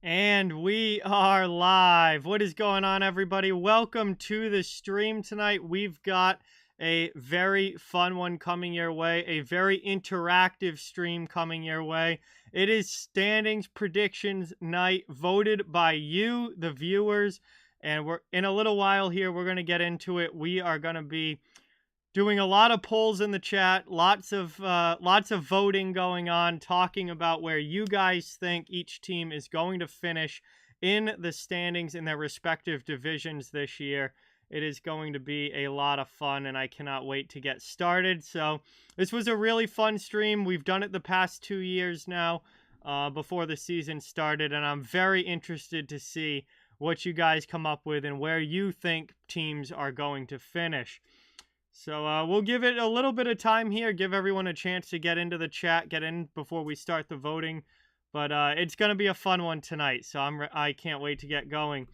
And we are live. What is going on, everybody? Welcome to the stream tonight. We've got a very fun one coming your way, a very interactive stream coming your way. It is standings predictions night, voted by you, the viewers. And we're in a little while here, we're going to get into it. We are going to be doing a lot of polls in the chat, lots of voting going on, talking about where you guys think each team is going to finish in the standings in their respective divisions this year. It is going to be a lot of fun, and I cannot wait to get started. So this was a really fun stream. We've done it the past 2 years now before the season started, and I'm very interested to see what you guys come up with and where you think teams are going to finish. So we'll give it a little bit of time here, give everyone a chance to get into the chat, get in before we start the voting. But it's going to be a fun one tonight, so I can't wait to get going.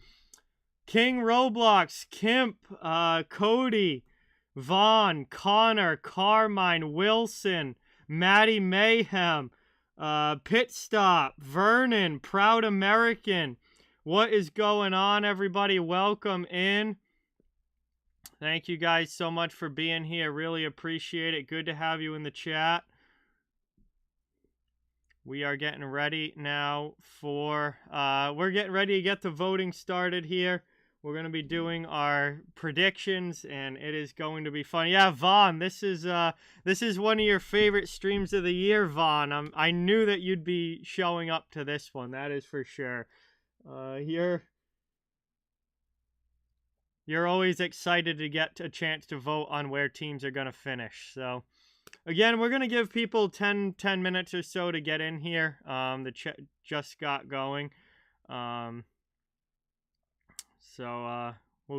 King Roblox, Kimp, Cody, Vaughn, Connor, Carmine, Wilson, Maddie Mayhem, Pit Stop, Vernon, Proud American. What is going on, everybody? Welcome in. Thank you guys so much for being here. Really appreciate it. Good to have you in the chat. We are getting ready now for, we're getting ready to get the voting started here. We're going to be doing our predictions, and it is going to be fun. Yeah, Vaughn, this is one of your favorite streams of the year, Vaughn. I knew that you'd be showing up to this one. That is for sure. You're always excited to get a chance to vote on where teams are going to finish. So, again, we're going to give people 10 minutes or so to get in here. The chat just got going. We'll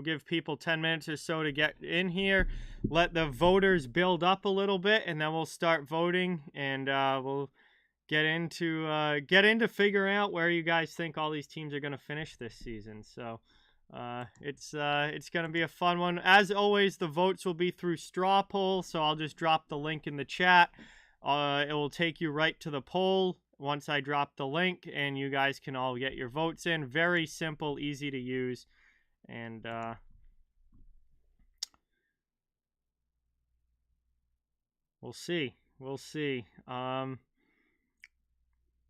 give people 10 minutes or so to get in here. Let the voters build up a little bit, and then we'll start voting. And we'll get into figuring out where you guys think all these teams are going to finish this season. So it's going to be a fun one. As always, the votes will be through straw poll, so I'll just drop the link in the chat. It will take you right to the poll once I drop the link, and you guys can all get your votes in. Very simple, easy to use, and we'll see.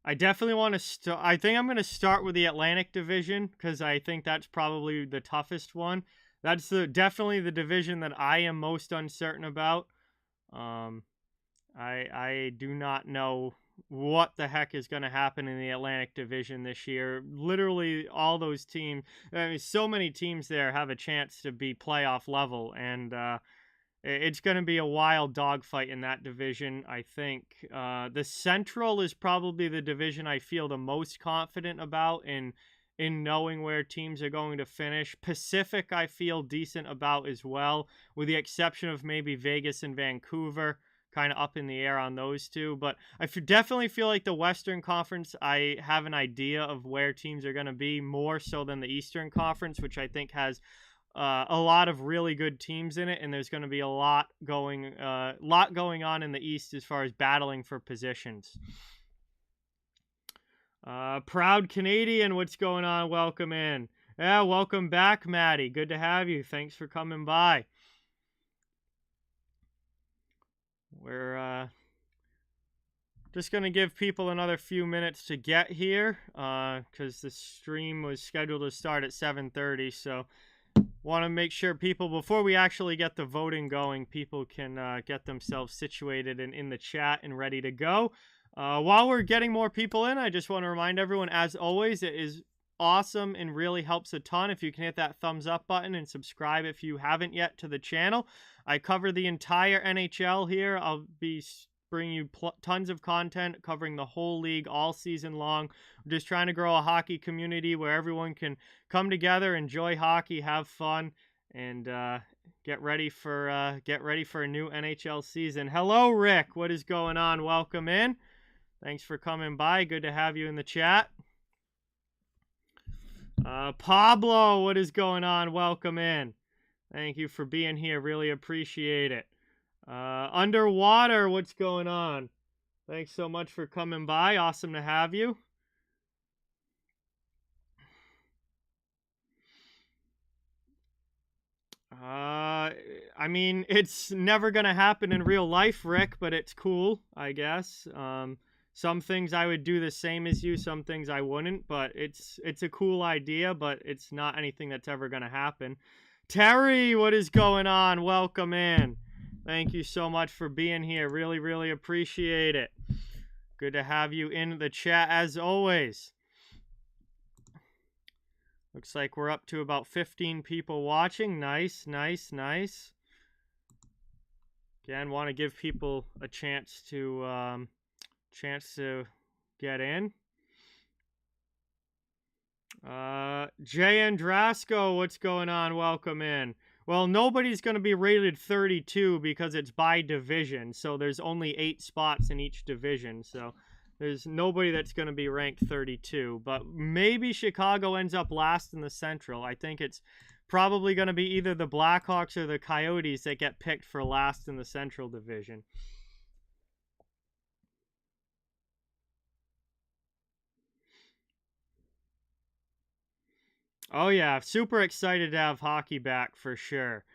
I definitely want to start. I think I'm going to start with the Atlantic Division because I think that's probably the toughest one. That's definitely the division that I am most uncertain about. I do not know what the heck is going to happen in the Atlantic Division this year. Literally, all those teams. I mean, so many teams there have a chance to be playoff level, and it's going to be a wild dogfight in that division, I think. The Central is probably the division I feel the most confident about in knowing where teams are going to finish. Pacific, I feel decent about as well, with the exception of maybe Vegas and Vancouver, kind of up in the air on those two. But I definitely feel like the Western Conference, I have an idea of where teams are going to be more so than the Eastern Conference, which I think has a lot of really good teams in it, and there's going to be a lot going on in the East as far as battling for positions. Proud Canadian, what's going on? Welcome in. Yeah, welcome back, Maddie. Good to have you. Thanks for coming by. We're just going to give people another few minutes to get here because the stream was scheduled to start at 7:30, so want to make sure people, before we actually get the voting going, people can get themselves situated and in the chat and ready to go. While we're getting more people in, I just want to remind everyone, as always, it is awesome and really helps a ton if you can hit that thumbs up button and subscribe if you haven't yet to the channel. I cover the entire NHL here. I'll be bringing you tons of content covering the whole league all season long. I'm just trying to grow a hockey community where everyone can come together, enjoy hockey, have fun, and get ready for a new NHL season. Hello, Rick. What is going on? Welcome in. Thanks for coming by. Good to have you in the chat. Pablo, what is going on? Welcome in. Thank you for being here. Really appreciate it. Underwater, what's going on? Thanks so much for coming by. Awesome to have you. I mean, it's never going to happen in real life, Rick, but it's cool, I guess. Some things I would do the same as you, some things I wouldn't, but it's a cool idea, but it's not anything that's ever going to happen. Terry, what is going on? Welcome in. Thank you so much for being here. Really, really appreciate it. Good to have you in the chat as always. Looks like we're up to about 15 people watching. Nice, nice, nice. Again, want to give people a chance to get in. Jay Andrasco, what's going on? Welcome in. Well, nobody's going to be rated 32 because it's by division. So there's only 8 spots in each division. So there's nobody that's going to be ranked 32. But maybe Chicago ends up last in the Central. I think it's probably going to be either the Blackhawks or the Coyotes that get picked for last in the Central Division. Oh, yeah. Super excited to have hockey back for sure.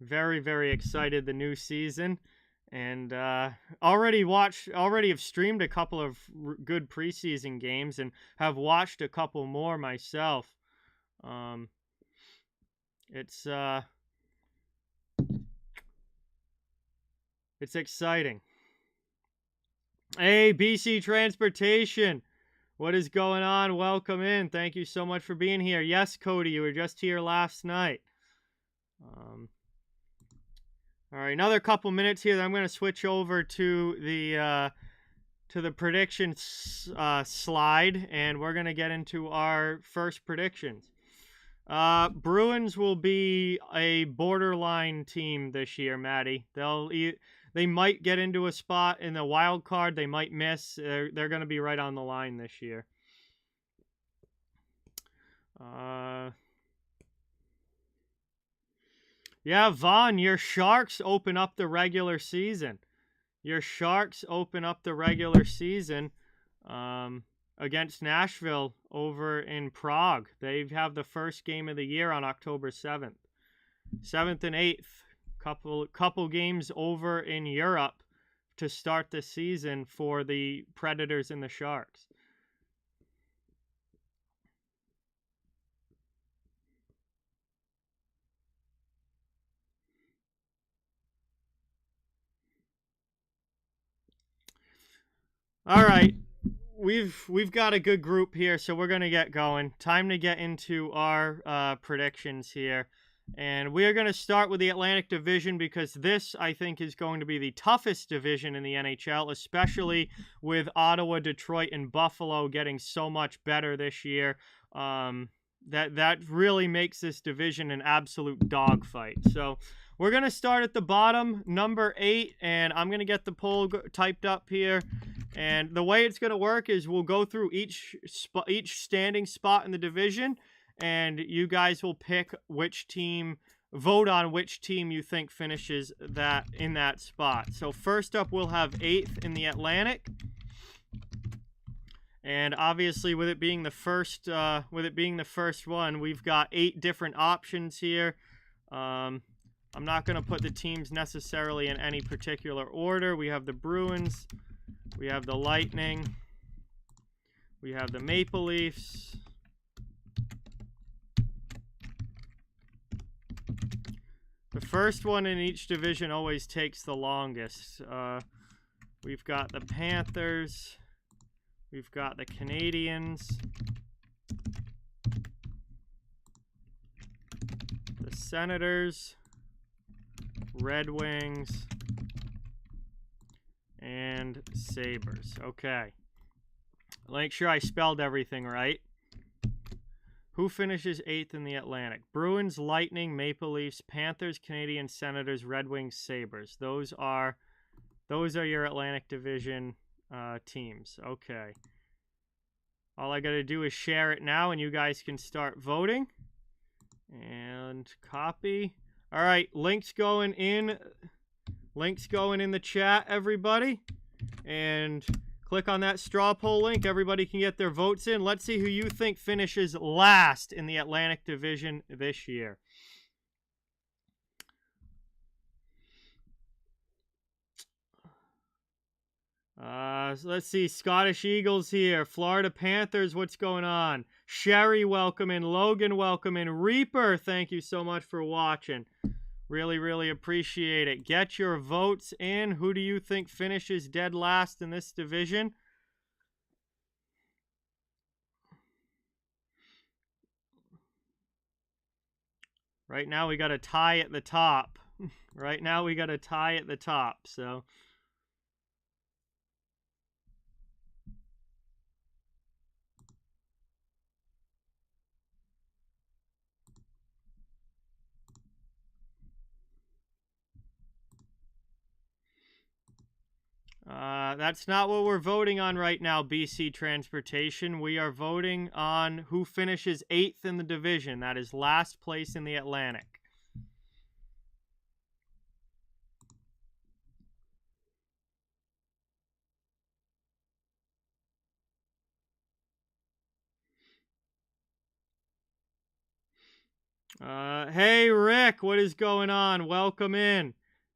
Very, very excited the new season. And already have streamed a couple of good preseason games and have watched a couple more myself. It's exciting. Hey, BC Transportation. What is going on? Welcome in. Thank you so much for being here. Yes, Cody, you were just here last night. All right, another couple minutes here. Then I'm going to switch over to the prediction slide, and we're going to get into our first predictions. Bruins will be a borderline team this year, Maddie. They might get into a spot in the wild card. They might miss. They're going to be right on the line this year. Yeah, Vaughn, your Sharks open up the regular season. Against Nashville over in Prague. They have the first game of the year on October 7th. 7th and 8th. Couple games over in Europe to start the season for the Predators and the Sharks. All right. We've got a good group here, so we're going to get going. Time to get into our predictions here. And we are going to start with the Atlantic Division because this, I think, is going to be the toughest division in the NHL, especially with Ottawa, Detroit, and Buffalo getting so much better this year. That really makes this division an absolute dogfight. So we're going to start at the bottom, number 8, and I'm going to get the poll typed up here. And the way it's going to work is we'll go through each standing spot in the division, and you guys will pick vote on which team you think finishes in that spot. So first up, we'll have 8th in the Atlantic. And obviously, with it being the first one, we've got 8 different options here. I'm not going to put the teams necessarily in any particular order. We have the Bruins, we have the Lightning, we have the Maple Leafs, the first one in each division always takes the longest. We've got the Panthers, we've got the Canadians, the Senators, Red Wings, and Sabres. Okay. Make sure I spelled everything right. Who finishes 8th in the Atlantic? Bruins, Lightning, Maple Leafs, Panthers, Canadians, Senators, Red Wings, Sabres. Those are your Atlantic Division teams. Okay. All I got to do is share it now, and you guys can start voting. And copy. All right, links going in the chat, everybody. And click on that straw poll link. Everybody can get their votes in. Let's see who you think finishes last in the Atlantic Division this year. So let's see. Scottish Eagles here. Florida Panthers, what's going on? Sherry, welcome in. Logan, welcome in. Reaper, thank you so much for watching. Really, really appreciate it. Get your votes in. Who do you think finishes dead last in this division? Right now, we got a tie at the top. Right now, we got a tie at the top, so... That's not what we're voting on right now, BC Transportation. We are voting on who finishes 8th in the division. That is last place in the Atlantic. Hey, Rick, what is going on? Welcome in.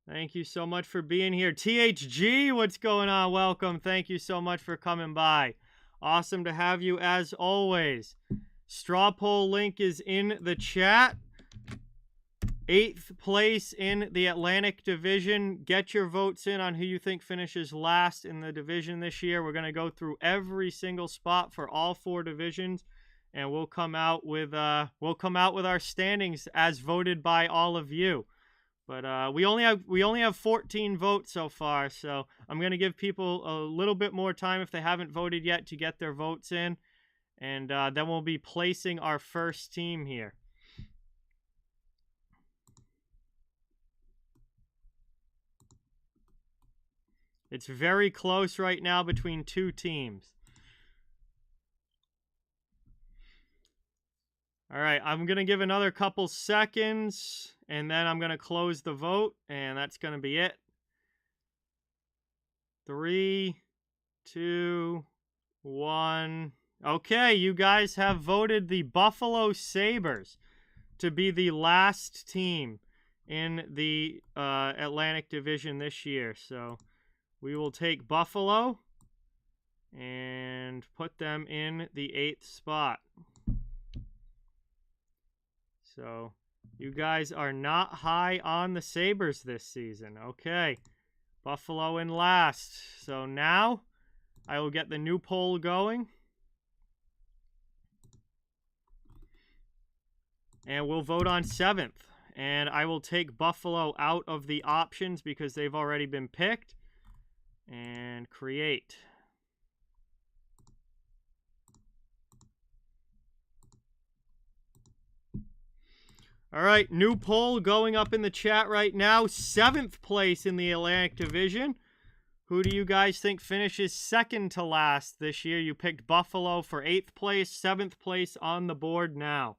Thank you so much for being here. THG, what's going on? Welcome. Thank you so much for coming by. Awesome to have you as always. Straw poll link is in the chat. 8th place in the Atlantic Division. Get your votes in on who you think finishes last in the division this year. We're going to go through every single spot for all 4 divisions, and we'll come out with our standings as voted by all of you. But we only have 14 votes so far, so I'm going to give people a little bit more time if they haven't voted yet to get their votes in, and then we'll be placing our first team here. It's very close right now between 2 teams. All right, I'm going to give another couple seconds, and then I'm going to close the vote, and that's going to be it. 3, 2, 1. Okay, you guys have voted the Buffalo Sabres to be the last team in the Atlantic Division this year. So we will take Buffalo and put them in the 8th spot. So you guys are not high on the Sabres this season. Okay, Buffalo in last. So now I will get the new poll going. And we'll vote on 7th. And I will take Buffalo out of the options because they've already been picked. And create. All right, new poll going up in the chat right now. 7th place in the Atlantic Division. Who do you guys think finishes second to last this year? You picked Buffalo for 8th place, 7th place on the board now.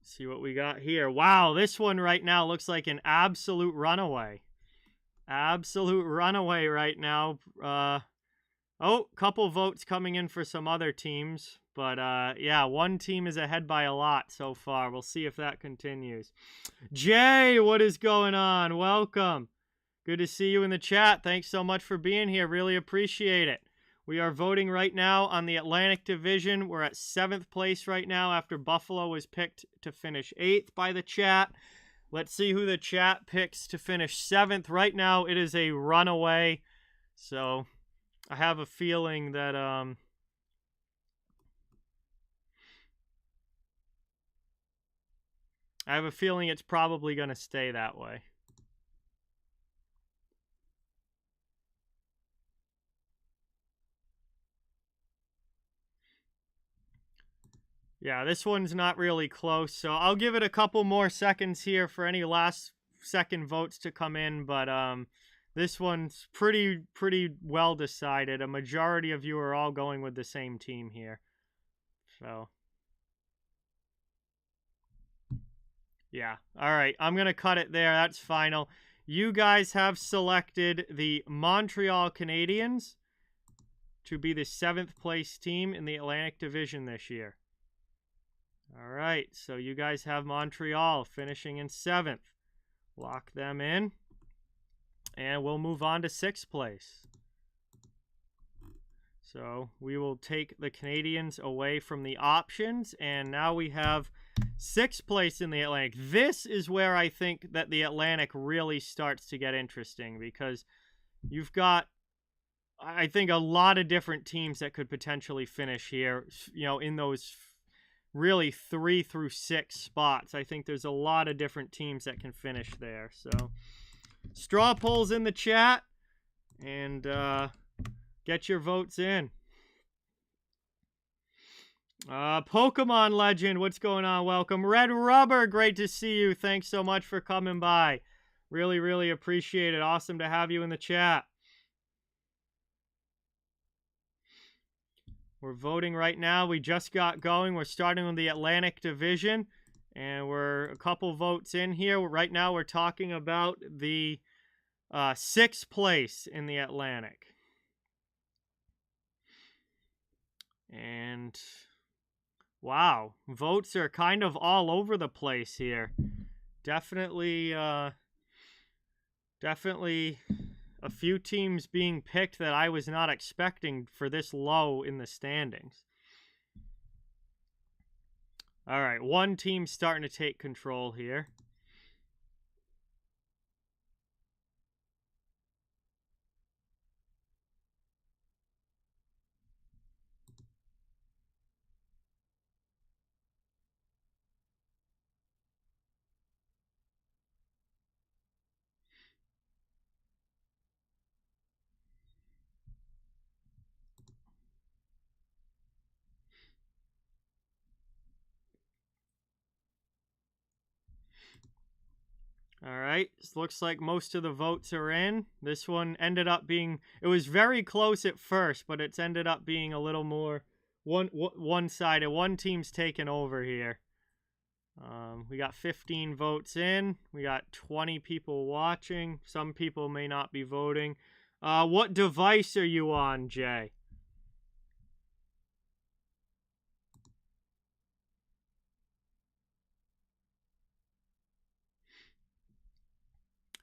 See what we got here. Wow, this one right now looks like an absolute runaway. Absolute runaway right now. Couple votes coming in for some other teams. But, yeah, one team is ahead by a lot so far. We'll see if that continues. Jay, what is going on? Welcome. Good to see you in the chat. Thanks so much for being here. Really appreciate it. We are voting right now on the Atlantic Division. We're at 7th place right now after Buffalo was picked to finish 8th by the chat. Let's see who the chat picks to finish 7th. Right now, it is a runaway. So, I have a feeling that... I have a feeling it's probably going to stay that way. Yeah, this one's not really close, so I'll give it a couple more seconds here for any last second votes to come in, but this one's pretty well decided. A majority of you are all going with the same team here. So, yeah. All right, I'm going to cut it there. That's final. You guys have selected the Montreal Canadiens to be the 7th place team in the Atlantic Division this year. All right, so you guys have Montreal finishing in 7th. Lock them in. And we'll move on to 6th place. So we will take the Canadians away from the options. And now we have 6th place in the Atlantic. This is where I think that the Atlantic really starts to get interesting, because you've got, I think, a lot of different teams that could potentially finish here, you know, in those really 3 through 6 spots. I think there's a lot of different teams that can finish there. So straw polls in the chat, and get your votes in. Pokemon Legend, what's going on? Welcome. Red Rubber, great to see you. Thanks so much for coming by. Really, really appreciate it. Awesome to have you in the chat. We're voting right now. We just got going. We're starting with the Atlantic Division, and we're a couple votes in here. Right now we're talking about the 6th place in the Atlantic. And wow, votes are kind of all over the place here. Definitely a few teams being picked that I was not expecting for this low in the standings. All right, one team's starting to take control here. All right, this looks like most of the votes are in. This one ended up being, it was very close at first, but it's ended up being a little more one-sided. One team's taken over here. We got 15 votes in. We got 20 people watching. Some people may not be voting. What device are you on, Jay?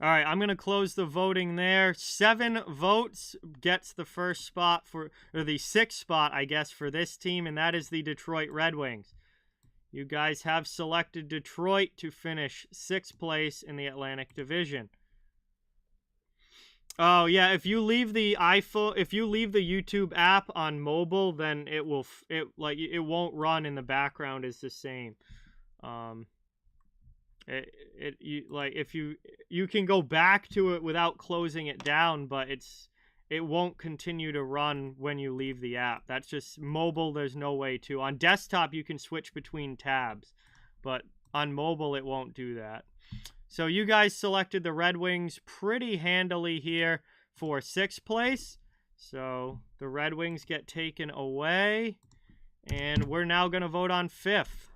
All right, I'm going to close the voting there. 7 votes gets the first spot for, or the 6th spot, I guess, for this team, and that is the Detroit Red Wings. You guys have selected Detroit to finish 6th place in the Atlantic Division. Oh yeah, if you leave the iPhone, if you leave the YouTube app on mobile, then it won't run in the background as the same. If you can go back to it without closing it down, but it won't continue to run when you leave the app. That's just mobile. There's no way to. On desktop, you can switch between tabs, but on mobile, it won't do that. So you guys selected the Red Wings pretty handily here for 6th place. So the Red Wings get taken away, and we're now going to vote on 5th.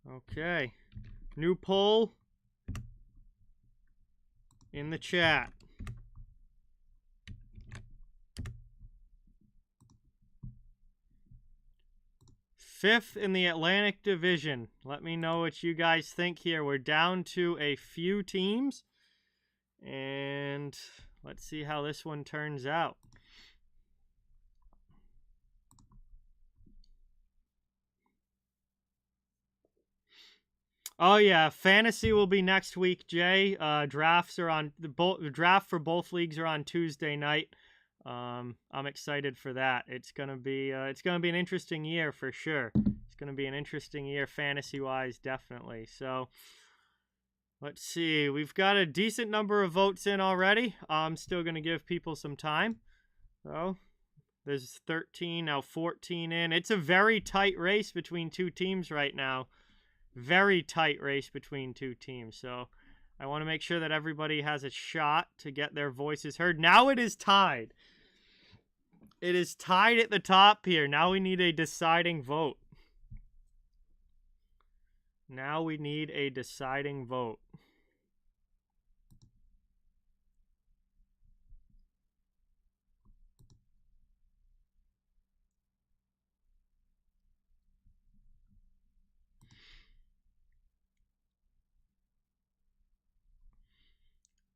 Okay, new poll in the chat. 5th in the Atlantic Division. Let me know what you guys think here. We're down to a few teams, and let's see how this one turns out. Oh yeah, fantasy will be next week, Jay. Drafts are on the draft for both leagues are on Tuesday night. I'm excited for that. It's gonna be an interesting year for sure. It's gonna be an interesting year fantasy wise, definitely. So let's see. We've got a decent number of votes in already. I'm still gonna give people some time. So there's 13 now, 14 in. It's a very tight race between two teams right now. Very tight race between two teams. So I want to make sure that everybody has a shot to get their voices heard. Now it is tied. It is tied at the top here. Now we need a deciding vote. Now we need a deciding vote.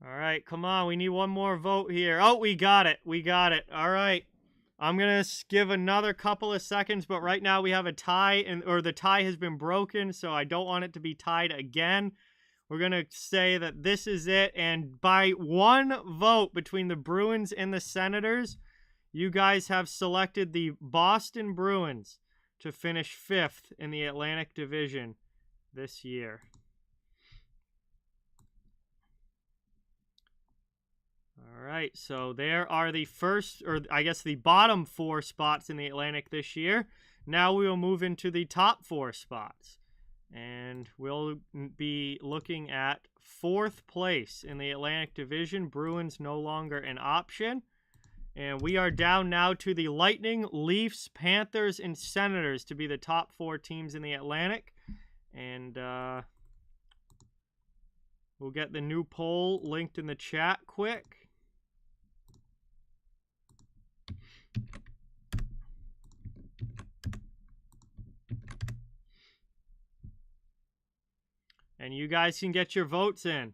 All right, come on. We need one more vote here. Oh, we got it. We got it. All right. I'm going to give another couple of seconds, but right now we have a tie, or the tie has been broken, so I don't want it to be tied again. We're going to say that this is it, and by one vote between the Bruins and the Senators, you guys have selected the Boston Bruins to finish 5th in the Atlantic Division this year. All right, so there are the first, or I guess the bottom 4 spots in the Atlantic this year. Now we will move into the top 4 spots. And we'll be looking at 4th place in the Atlantic Division. Bruins no longer an option. And we are down now to the Lightning, Leafs, Panthers, and Senators to be the top 4 teams in the Atlantic. And we'll get the new poll linked in the chat quick. And you guys can get your votes in.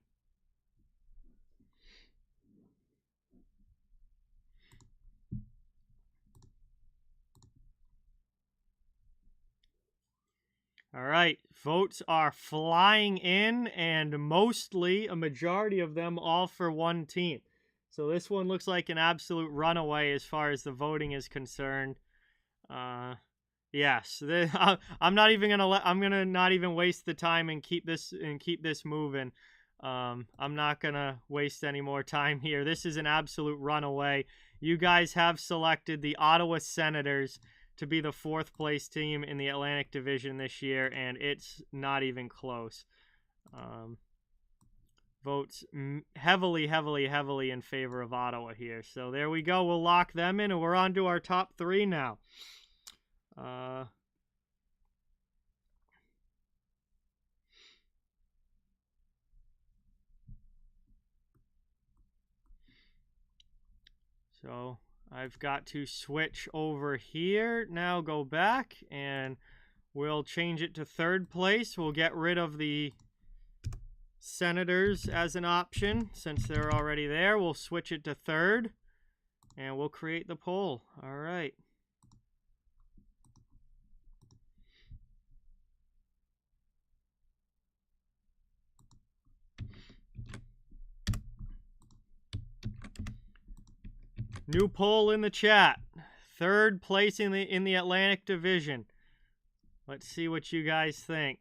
All right, votes are flying in, and mostly, a majority of them, all for one team. So this one looks like an absolute runaway as far as the voting is concerned. Yes, I'm not even gonna I'm gonna not even waste the time and keep this moving. I'm not gonna waste any more time here. This is an absolute runaway. You guys have selected the Ottawa Senators to be the 4th place team in the Atlantic Division this year, and it's not even close. Votes heavily in favor of Ottawa here. So there we go. We'll lock them in, and we're on to our top 3 now. So I've got to switch over here. Now go back, and we'll change it to 3rd place. We'll get rid of the Senators as an option since they're already there. We'll switch it to 3rd, and we'll create the poll. All right. New poll in the chat. 3rd place in the Atlantic Division. Let's see what you guys think.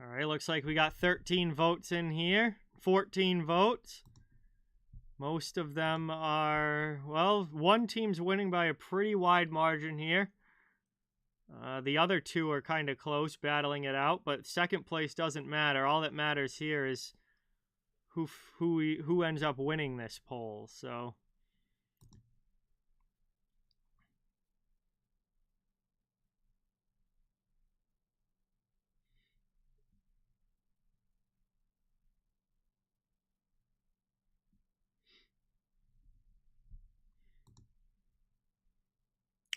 All right, looks like we got 13 votes in here. 14 votes. Most of them are, well, one team's winning by a pretty wide margin here. The other 2 are kind of close, battling it out, but 2nd place doesn't matter. All that matters here is who ends up winning this poll. So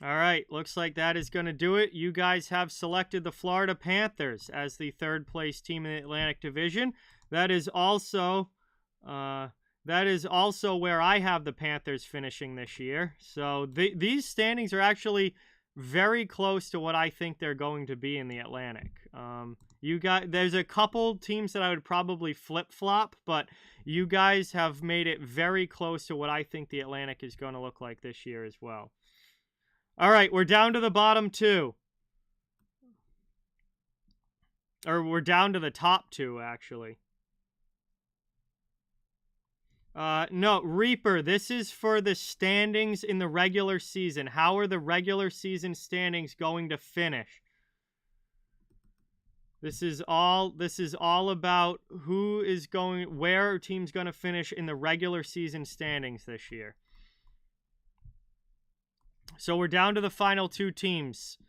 all right, looks like that is going to do it. You guys have selected the Florida Panthers as the 3rd place team in the Atlantic Division. That is also where I have the Panthers finishing this year. So these standings are actually very close to what I think they're going to be in the Atlantic. There's a couple teams that I would probably flip-flop, but you guys have made it very close to what I think the Atlantic is going to look like this year as well. All right, we're down to the bottom 2. Or we're down to the top 2, actually. No, Reaper, this is for the standings in the regular season. How are the regular season standings going to finish? This is all about where a team's going to finish in the regular season standings this year. So we're down to the final two teams.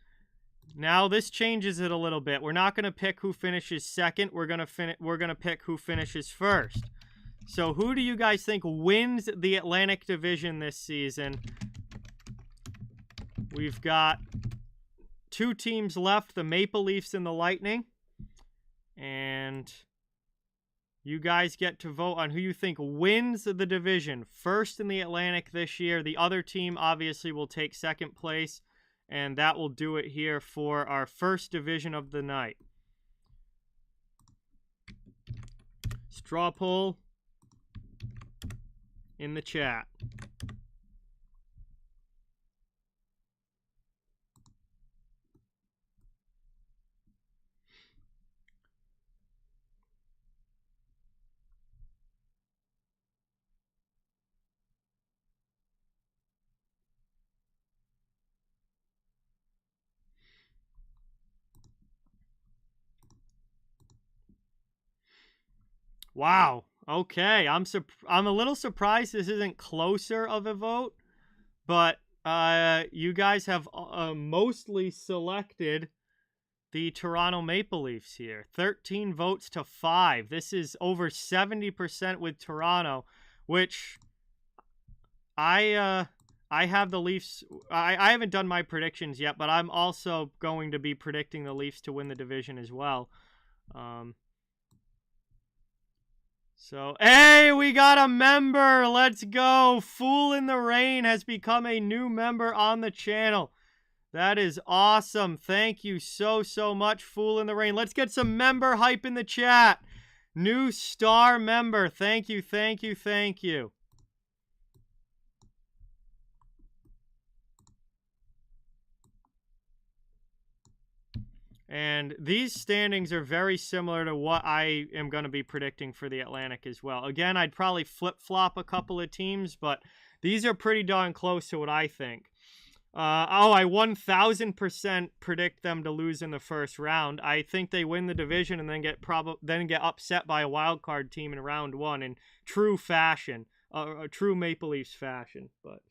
Now this changes it a little bit. We're not going to pick who finishes second. We're going to pick who finishes first. So who do you guys think wins the Atlantic Division this season? We've got two teams left, the Maple Leafs and the Lightning. And you guys get to vote on who you think wins the division first in the Atlantic this year. The other team obviously will take second place, and that will do it here for our first division of the night. Straw poll in the chat. Wow. Okay. I'm a little surprised this isn't closer of a vote, but you guys have mostly selected the Toronto Maple Leafs here. 13 votes to 5. This is over 70% with Toronto, which I have the Leafs. I haven't done my predictions yet, but I'm also going to be predicting the Leafs to win the division as well. So, hey, we got a member. Let's go. Fool in the Rain has become a new member on the channel. That is awesome. Thank you so much, Fool in the Rain. Let's get some member hype in the chat. New star member. Thank you. And these standings are very similar to what I am going to be predicting for the Atlantic as well. Again, I'd probably flip-flop a couple of teams, but these are pretty darn close to what I think. I 1,000% predict them to lose in the first round. I think they win the division and then get upset by a wild card team in round one in true fashion, true Maple Leafs fashion. But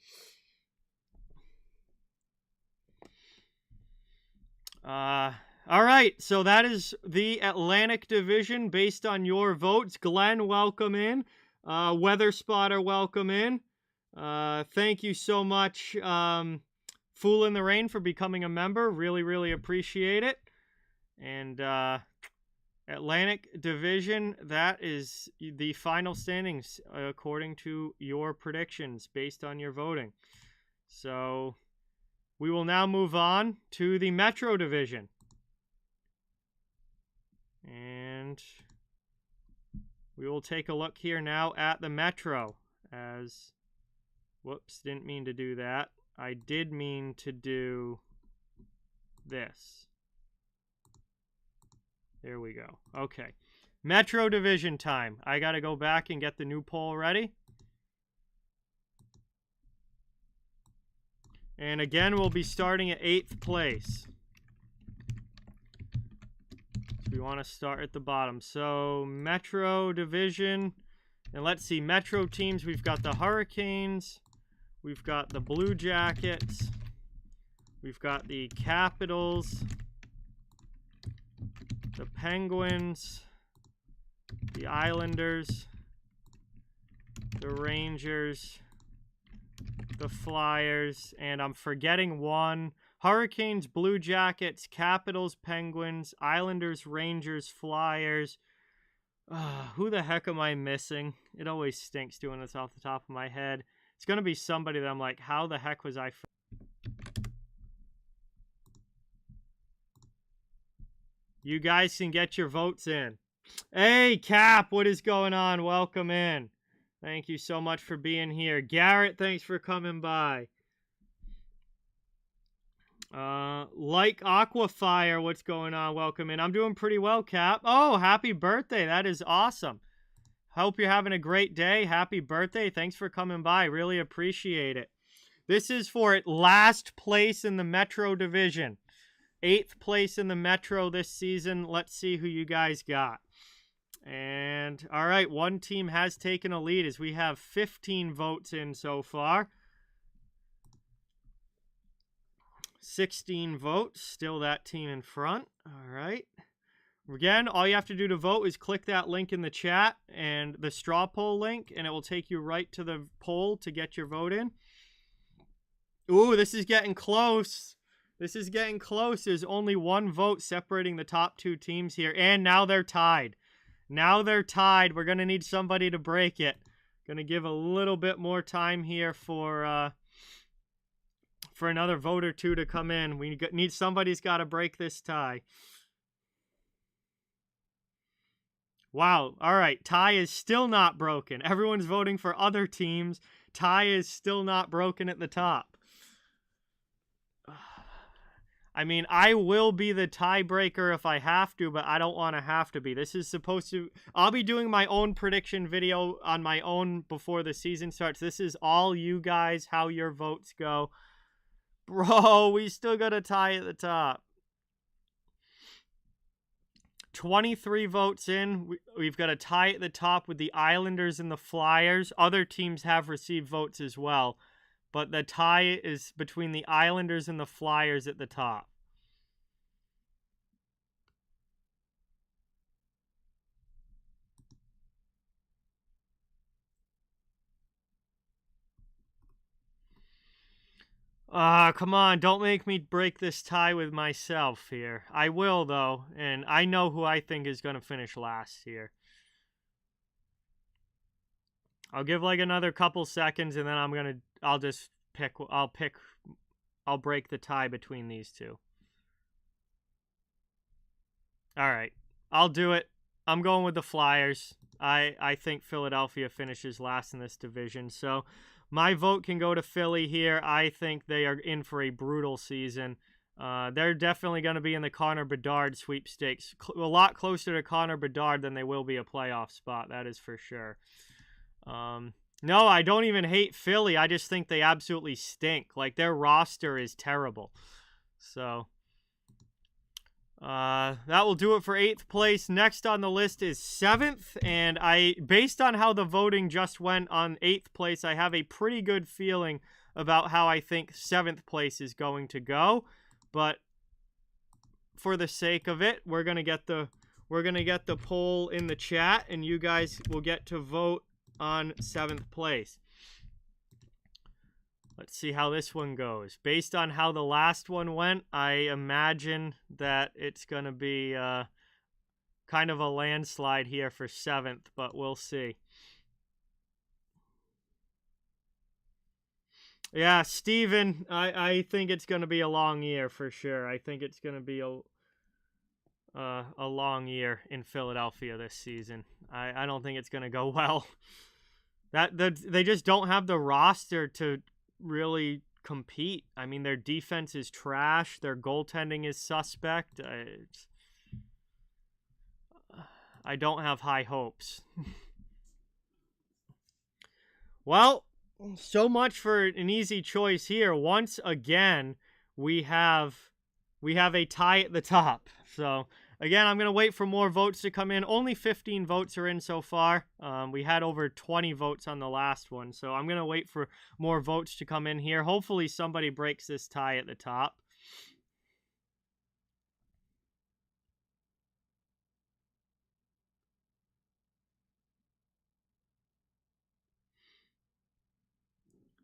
all right, so that is the Atlantic Division based on your votes. Glenn, welcome in. Weather Spotter, welcome in. Thank you so much, Fool in the Rain, for becoming a member. Really appreciate it. And Atlantic Division, that is the final standings according to your predictions based on your voting. So we will now move on to the Metro Division. And we will take a look here now at the Metro as, whoops, didn't mean to do that. I did mean to do this. There we go. Okay. Metro Division time. I got to go back and get the new poll ready. And again, we'll be starting at 8th place. We want to start at the bottom. So, Metro Division. And let's see, Metro teams. We've got the Hurricanes. We've got the Blue Jackets. We've got the Capitals. The Penguins. The Islanders. The Rangers. The Flyers. And I'm forgetting one. Hurricanes, Blue Jackets, Capitals, Penguins, Islanders, Rangers, Flyers. Who the heck am I missing? It always stinks doing this off the top of my head. It's going to be somebody that I'm like, how the heck was I... You guys can get your votes in. Hey, Cap, what is going on? Welcome in. Thank you so much for being here. Garrett, thanks for coming by. Like Aquafire, what's going on? Welcome in. I'm doing pretty well, Cap. Oh, happy birthday. That is awesome. Hope you're having a great day. Happy birthday. Thanks for coming by. Really appreciate it. This is for last place in the Metro Division. 8th place in the Metro this season. Let's see who you guys got. And, all right, one team has taken a lead as we have 15 votes in so far. 16 votes. Still that team in front. All right. Again, all you have to do to vote is click that link in the chat and the straw poll link, and it will take you right to the poll to get your vote in. Ooh, this is getting close. This is getting close. There's only one vote separating the top two teams here, and now they're tied. Now they're tied. We're going to need somebody to break it. Going to give a little bit more time here for another vote or two to come in. We need somebody's got to break this tie. Wow. All right. Tie is still not broken. Everyone's voting for other teams. Tie is still not broken at the top. I mean, I will be the tiebreaker if I have to, but I don't want to have to be. This is supposed to... I'll be doing my own prediction video on my own before the season starts. This is all you guys, how your votes go. Bro, we still got a tie at the top. 23 votes in. We've got a tie at the top with the Islanders and the Flyers. Other teams have received votes as well, but the tie is between the Islanders and the Flyers at the top. Come on, don't make me break this tie with myself here. I will, though, and I know who I think is going to finish last here. I'll give like another couple seconds, and then I'll break the tie between these two. All right, I'll do it. I'm going with the Flyers. I think Philadelphia finishes last in this division, so... My vote can go to Philly here. I think they are in for a brutal season. They're definitely going to be in the Connor Bedard sweepstakes. A lot closer to Connor Bedard than they will be a playoff spot. That is for sure. No, I don't even hate Philly. I just think they absolutely stink. Like, their roster is terrible. So... that will do it for 8th place. Next on the list is 7th, and based on how the voting just went on 8th place, I have a pretty good feeling about how I think 7th place is going to go. But for the sake of it, we're gonna get the poll in the chat, and you guys will get to vote on 7th place. Let's see how this one goes. Based on how the last one went, I imagine that it's going to be kind of a landslide here for 7th, but we'll see. Yeah, Steven, I think it's going to be a long year for sure. I think it's going to be a long year in Philadelphia this season. I don't think it's going to go well. They just don't have the roster to really compete. I mean, their defense is trash. Their goaltending is suspect. I don't have high hopes. Well, so much for an easy choice here. Once again, we have a tie at the top. So again, I'm going to wait for more votes to come in. Only 15 votes are in so far. We had over 20 votes on the last one. So I'm going to wait for more votes to come in here. Hopefully somebody breaks this tie at the top.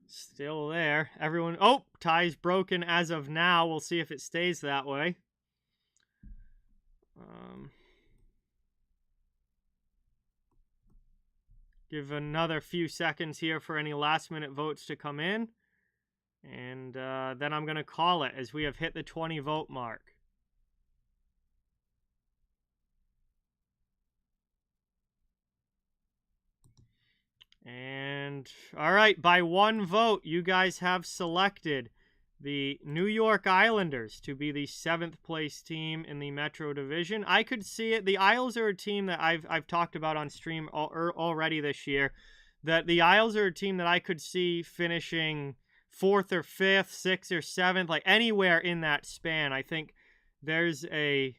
Still there. Everyone... Oh, tie's broken as of now. We'll see if it stays that way. Give another few seconds here for any last-minute votes to come in. And then I'm going to call it as we have hit the 20-vote mark. And, all right, by one vote, you guys have selected the New York Islanders to be the 7th place team in the Metro Division. I could see it. The Isles are a team that I've talked about on stream already this year. That the Isles are a team that I could see finishing 4th or 5th, 6th or 7th, like anywhere in that span. I think there's a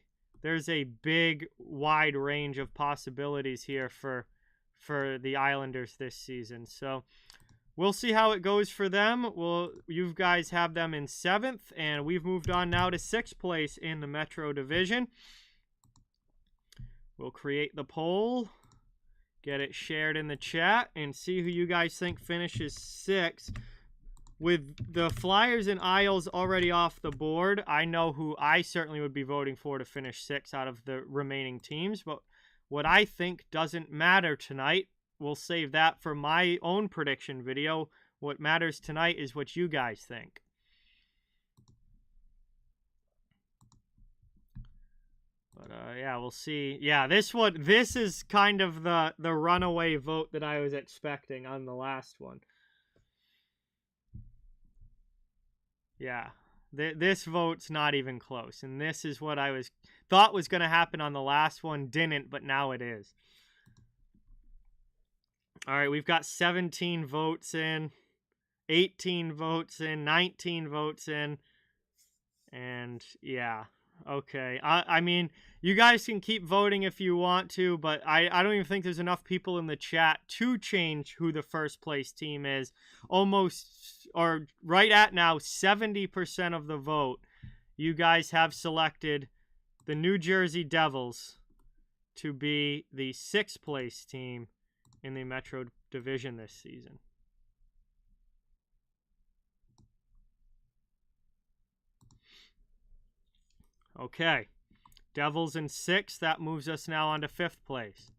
big wide range of possibilities here for the Islanders this season. So we'll see how it goes for them. You guys have them in 7th, and we've moved on now to 6th place in the Metro Division. We'll create the poll, get it shared in the chat, and see who you guys think finishes 6th. With the Flyers and Isles already off the board, I know who I certainly would be voting for to finish 6th out of the remaining teams, but what I think doesn't matter tonight. We'll save that for my own prediction video. What matters tonight is what you guys think. But yeah, we'll see. Yeah, this is kind of the runaway vote that I was expecting on the last one. Yeah, this vote's not even close, and this is what I thought was going to happen on the last one. Didn't, but now it is. All right, we've got 17 votes in, 18 votes in, 19 votes in, and yeah, okay. I mean, you guys can keep voting if you want to, but I don't even think there's enough people in the chat to change who the first place team is. Almost, or right at now, 70% of the vote, you guys have selected the New Jersey Devils to be the 6th place team in the Metro Division this season. Okay, Devils in 6th. That moves us now on to 5th place.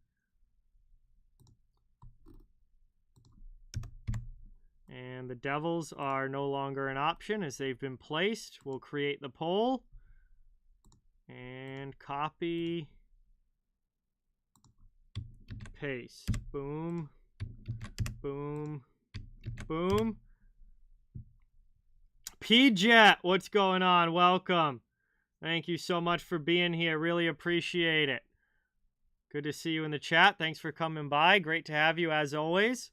And the Devils are no longer an option as they've been placed. We'll create the poll and copy, paste, boom, boom, boom. P-Jet, what's going on? Welcome. Thank you so much for being here. Really appreciate it. Good to see you in the chat. Thanks for coming by. Great to have you as always.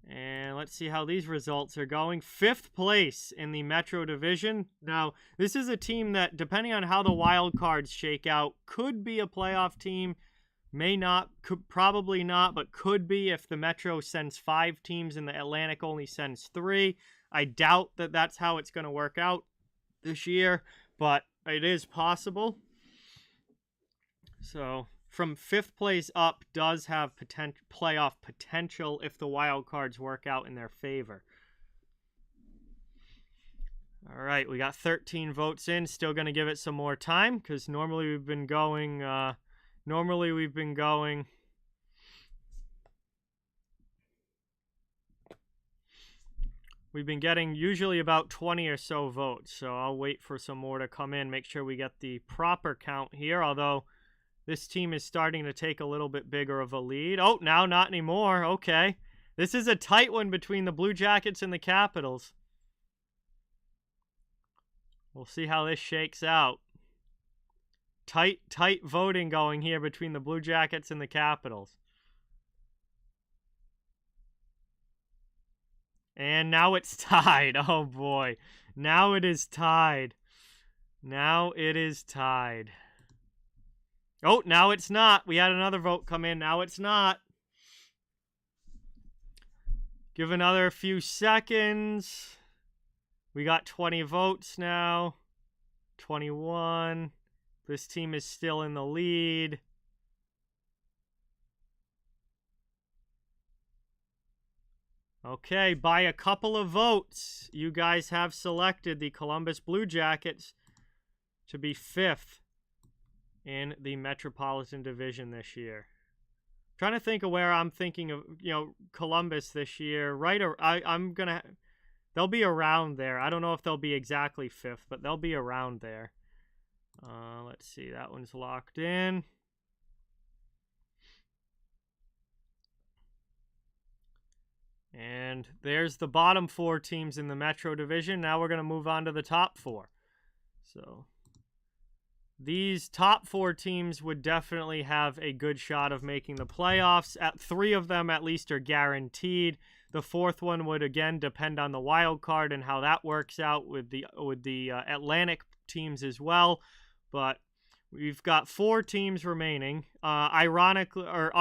And let's see how these results are going. 5th place in the Metro Division. Now, this is a team that, depending on how the wild cards shake out, could be a playoff team. May not, probably not, but could be if the Metro sends 5 teams and the Atlantic only sends 3. I doubt that that's how it's going to work out this year, but it is possible. So from 5th place up does have playoff potential if the wild cards work out in their favor. All right, we got 13 votes in. Still going to give it some more time because normally we've been going... We've been getting usually about 20 or so votes, so I'll wait for some more to come in, make sure we get the proper count here, although this team is starting to take a little bit bigger of a lead. Oh, now not anymore. Okay. This is a tight one between the Blue Jackets and the Capitals. We'll see how this shakes out. Tight voting going here between the Blue Jackets and the Capitals. And now it's tied. Oh, boy. Now it is tied. Now it is tied. Oh, now it's not. We had another vote come in. Now it's not. Give another few seconds. We got 20 votes now. 21. This team is still in the lead. Okay, by a couple of votes, you guys have selected the Columbus Blue Jackets to be 5th in the Metropolitan Division this year. I'm trying to think of where I'm thinking of, Columbus this year. Right, they'll be around there. I don't know if they'll be exactly 5th, but they'll be around there. Let's see, that one's locked in. And And there's the bottom 4 teams in the Metro Division. Now we're going to move on to the top 4. So these top 4 teams would definitely have a good shot of making the playoffs. 3 of them at least are guaranteed. The 4th one would again depend on the wild card and how that works out with the Atlantic teams as well. But we've got 4 teams remaining. Ironically, or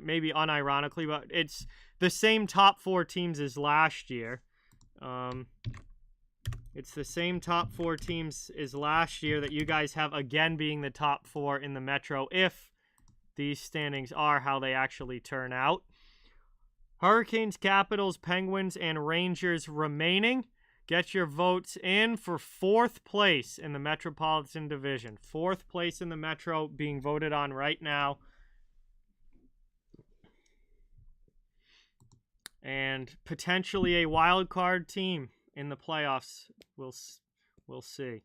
maybe unironically, but it's the same top 4 teams as last year. It's the same top 4 teams as last year that you guys have again being the top 4 in the Metro if these standings are how they actually turn out. Hurricanes, Capitals, Penguins, and Rangers remaining. Get your votes in for 4th place in the Metropolitan Division. 4th place in the Metro being voted on right now. And potentially a wild card team in the playoffs. We'll see.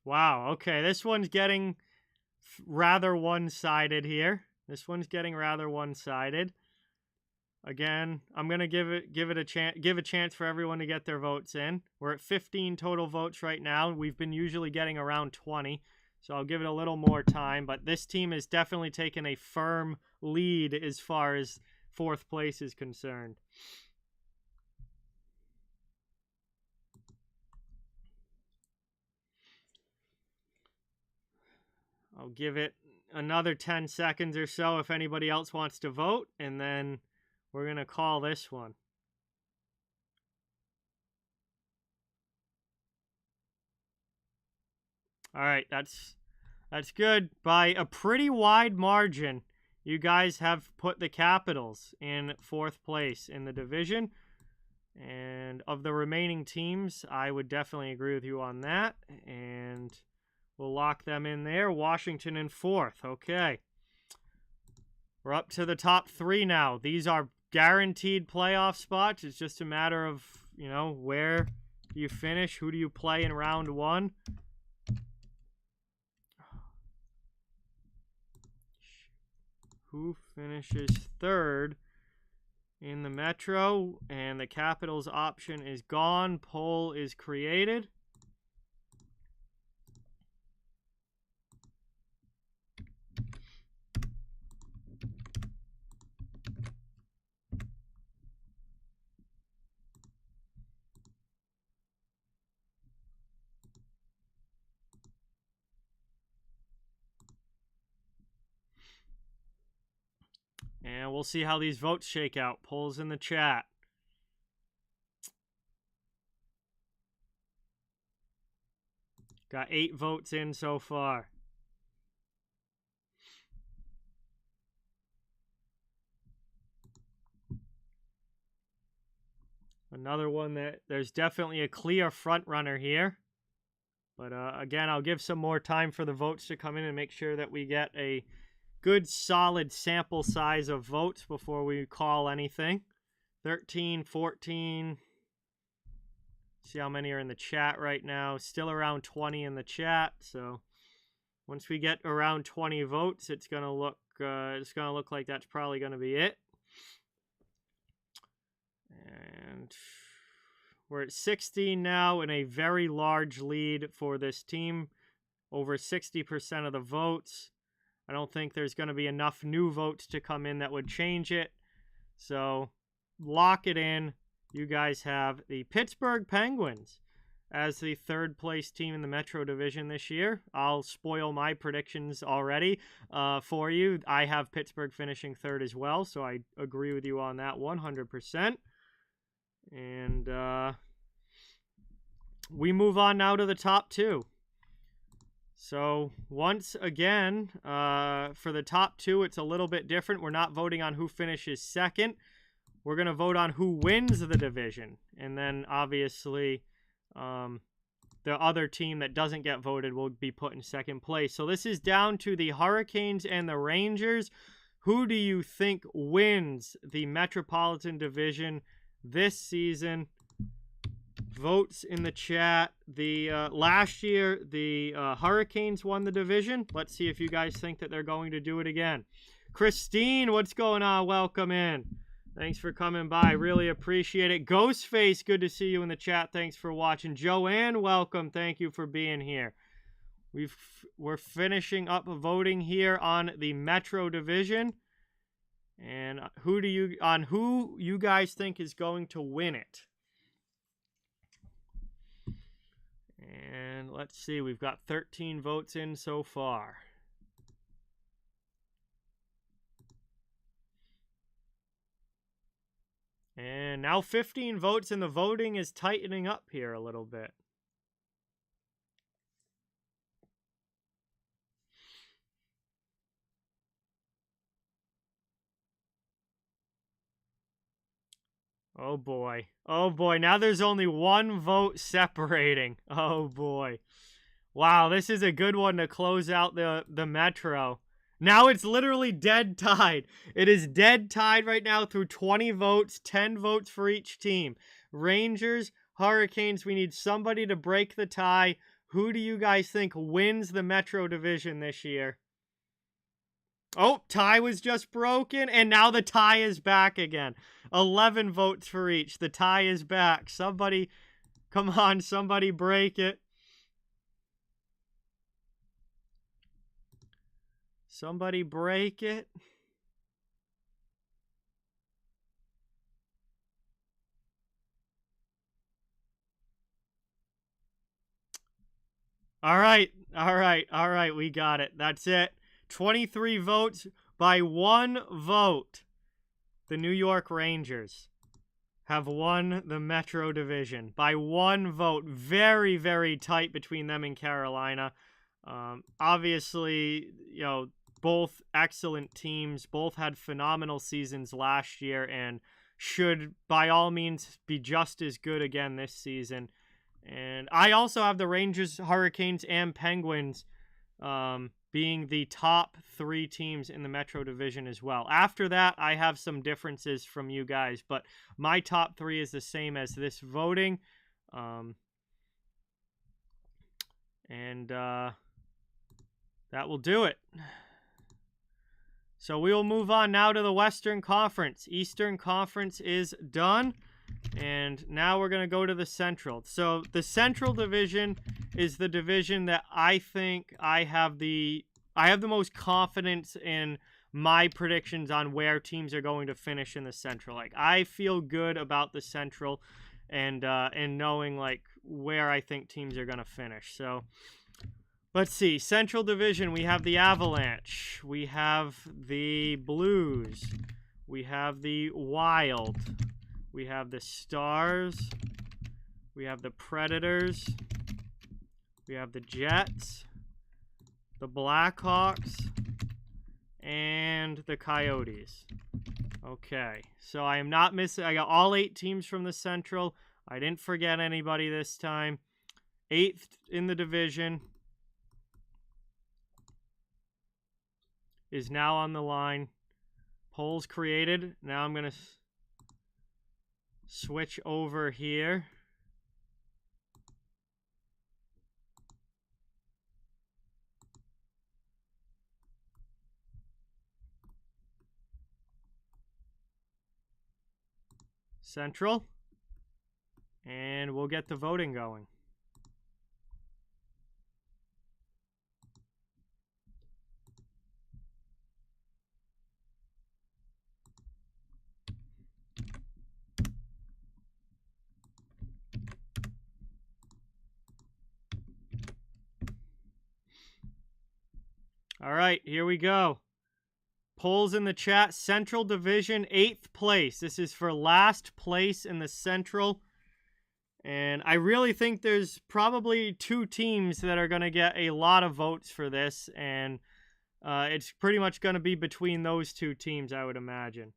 Wow, okay, this one's getting rather one-sided here. This one's getting rather one-sided. Again, I'm going to give a chance for everyone to get their votes in. We're at 15 total votes right now. We've been usually getting around 20. So I'll give it a little more time, but this team has definitely taken a firm lead as far as 4th place is concerned. I'll give it another 10 seconds or so if anybody else wants to vote, and then we're going to call this one. All right, that's good. By a pretty wide margin, you guys have put the Capitals in 4th place in the division. And of the remaining teams, I would definitely agree with you on that. And we'll lock them in there. Washington in 4th. Okay. We're up to the top 3 now. These are guaranteed playoff spots. It's just a matter of, where do you finish? Who do you play in round 1? Who finishes 3rd in the Metro? And the Capitals option is gone. Poll is created. And we'll see how these votes shake out. Polls in the chat. Got 8 votes in so far. Another one that there's definitely a clear front runner here. But again, I'll give some more time for the votes to come in and make sure that we get a good solid sample size of votes before we call anything. 13, 14. See how many are in the chat right now. Still around 20 in the chat. So once we get around 20 votes, it's gonna look like that's probably gonna be it. And we're at 16 now in a very large lead for this team. Over 60% of the votes. I don't think there's going to be enough new votes to come in that would change it. So lock it in. You guys have the Pittsburgh Penguins as the 3rd place team in the Metro Division this year. I'll spoil my predictions already for you. I have Pittsburgh finishing 3rd as well, so I agree with you on that 100%. And we move on now to the top 2. So once again, for the top 2, it's a little bit different. We're not voting on who finishes 2nd. We're going to vote on who wins the division. And then obviously the other team that doesn't get voted will be put in 2nd place. So this is down to the Hurricanes and the Rangers. Who do you think wins the Metropolitan Division this season? Votes in the chat. Last year, the Hurricanes won the division. Let's see if you guys think that they're going to do it again. Christine, what's going on? Welcome in. Thanks for coming by. Really appreciate it. Ghostface, good to see you in the chat. Thanks for watching. Joanne, welcome. Thank you for being here. We're finishing up voting here on the Metro Division. And who you guys think is going to win it? And let's see, we've got 13 votes in so far. And now 15 votes, and the voting is tightening up here a little bit. Oh boy. Oh boy. Now there's only one vote separating. Oh boy. Wow, this is a good one to close out the Metro. Now it's literally dead tied. It is dead tied right now through 20 votes, 10 votes for each team. Rangers, Hurricanes, we need somebody to break the tie. Who do you guys think wins the Metro Division this year? Oh, tie was just broken, and now the tie is back again. 11 votes for each. The tie is back. Somebody, come on, somebody break it. Somebody break it. All right, we got it. That's it. 23 votes by 1 vote. The New York Rangers have won the Metro Division by 1 vote. Very, very tight between them and Carolina. Obviously, you know, both excellent teams, both had phenomenal seasons last year and should, by all means, be just as good again this season. And I also have the Rangers, Hurricanes, and Penguins being the top 3 teams in the Metro Division as well. After that, I have some differences from you guys, but my top 3 is the same as this voting. That will do it. So we will move on now to the Western Conference. Eastern Conference is done. And now we're going to go to the Central. So the Central Division is the division that I think I have the most confidence in my predictions on where teams are going to finish in the Central. Like, I feel good about the Central and knowing like where I think teams are going to finish. So let's see. Central Division, we have the Avalanche. We have the Blues. We have the Wild. We have the Stars. We have the Predators. We have the Jets. The Blackhawks. And the Coyotes. Okay. So I am not missing. I got all 8 teams from the Central. I didn't forget anybody this time. 8th in the division is now on the line. Polls created. Now I'm going to switch over here. Central. And we'll get the voting going. All right, here we go. Polls in the chat. Central Division, 8th place. This is for last place in the Central. And I really think there's probably 2 teams that are going to get a lot of votes for this. And it's pretty much going to be between those 2 teams, I would imagine.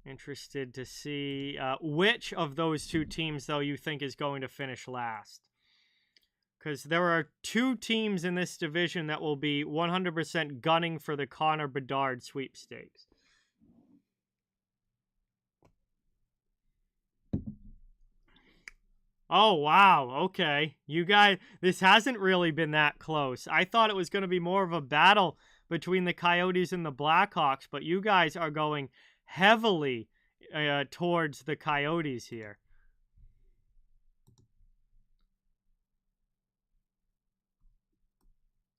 Interested to see which of those 2 teams, though, you think is going to finish last. Because there are 2 teams in this division that will be 100% gunning for the Connor Bedard sweepstakes. Oh, wow. Okay. You guys, this hasn't really been that close. I thought it was going to be more of a battle between the Coyotes and the Blackhawks, but you guys are going heavily towards the Coyotes here.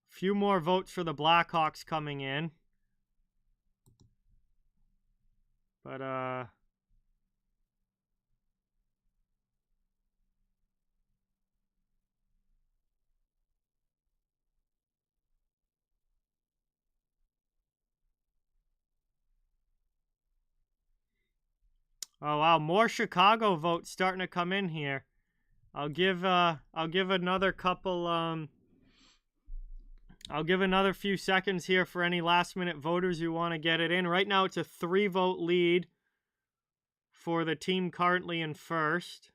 Few more votes for the Blackhawks coming in. But, oh, wow. More Chicago votes starting to come in here. I'll give another couple, I'll give another few seconds here for any last-minute voters who want to get it in. Right now, it's a 3-vote lead for the team currently in first.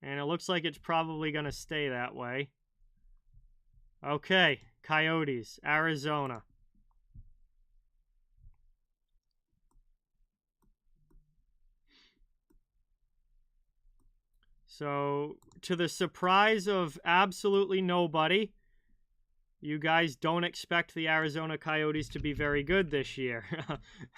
And it looks like it's probably going to stay that way. Okay, Coyotes, Arizona. So, to the surprise of absolutely nobody, you guys don't expect the Arizona Coyotes to be very good this year.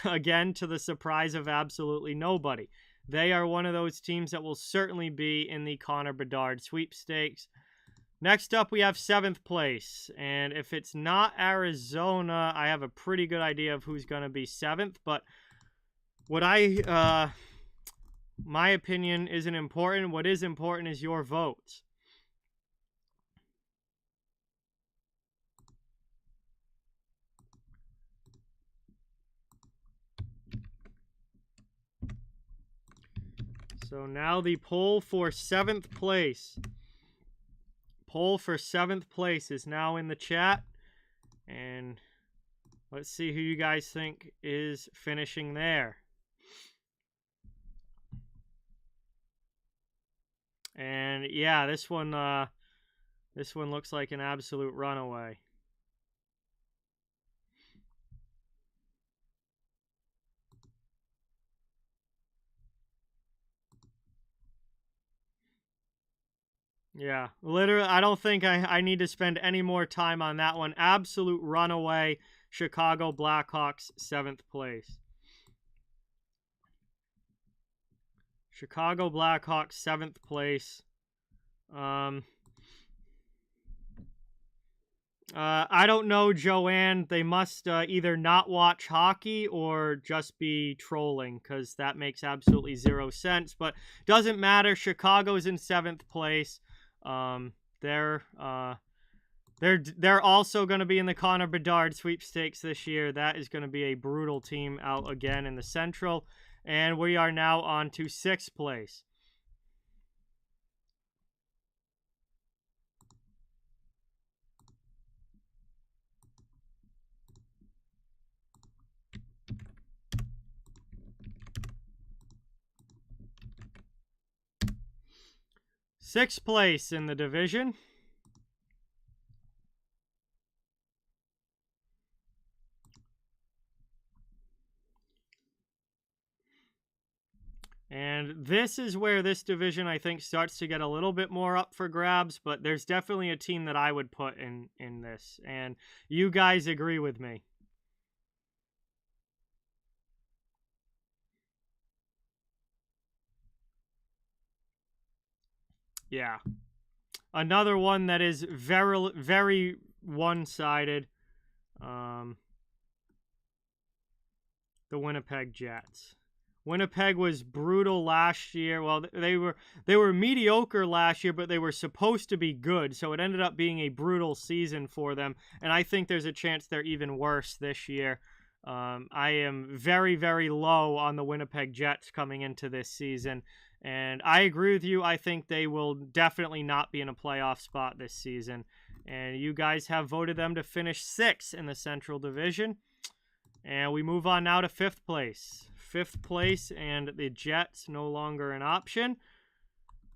Again, to the surprise of absolutely nobody. They are one of those teams that will certainly be in the Connor Bedard sweepstakes. Next up, we have 7th place. And if it's not Arizona, I have a pretty good idea of who's going to be 7th. But what my opinion isn't important. What is important is your votes. So now the poll for 7th place. Poll for 7th place is now in the chat. And let's see who you guys think is finishing there. And yeah, this one looks like an absolute runaway. Yeah, literally, I don't think I need to spend any more time on that one. Absolute runaway, Chicago Blackhawks, 7th place. Chicago Blackhawks, 7th place. I don't know, Joanne. They must either not watch hockey or just be trolling, because that makes absolutely 0 sense. But doesn't matter. Chicago's in 7th place. They're also going to be in the Connor Bedard sweepstakes this year. That is going to be a brutal team out again in the Central. And we are now on to 6th place. Sixth place in the division. And this is where this division, I think, starts to get a little bit more up for grabs, but there's definitely a team that I would put in this. And you guys agree with me. Yeah. Another one that is very, very one-sided. The Winnipeg Jets. Winnipeg was brutal last year. Well, they were mediocre last year, but they were supposed to be good. So it ended up being a brutal season for them. And I think there's a chance they're even worse this year. I am very, very low on the Winnipeg Jets coming into this season. And I agree with you. I think they will definitely not be in a playoff spot this season. And you guys have voted them to finish 6th in the Central Division. And we move on now to 5th place. 5th place, and the Jets no longer an option.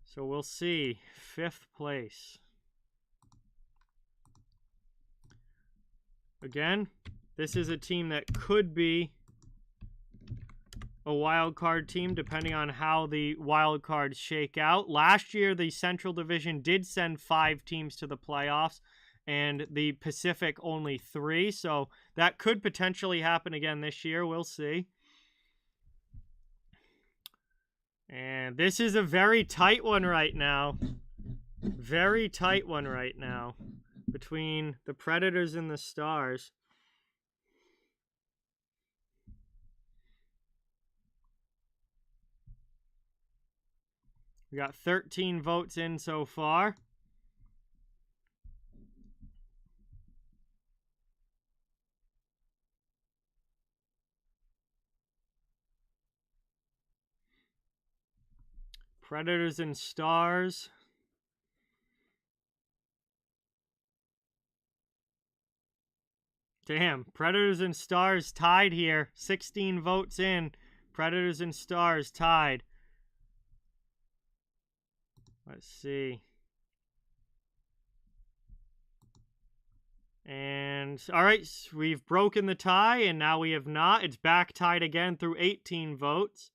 So we'll see. 5th place. Again, this is a team that could be a wild card team, depending on how the wild cards shake out. Last year, the Central Division did send 5 teams to the playoffs, and the Pacific only 3. So that could potentially happen again this year. We'll see. And this is a very tight one right now. Very tight one right now between the Predators and the Stars. We got 13 votes in so far. Predators and Stars. Damn, Predators and Stars tied here. 16 votes in. Predators and Stars tied. Let's see. And, all right, we've broken the tie, and now we have not. It's back tied again through 18 votes.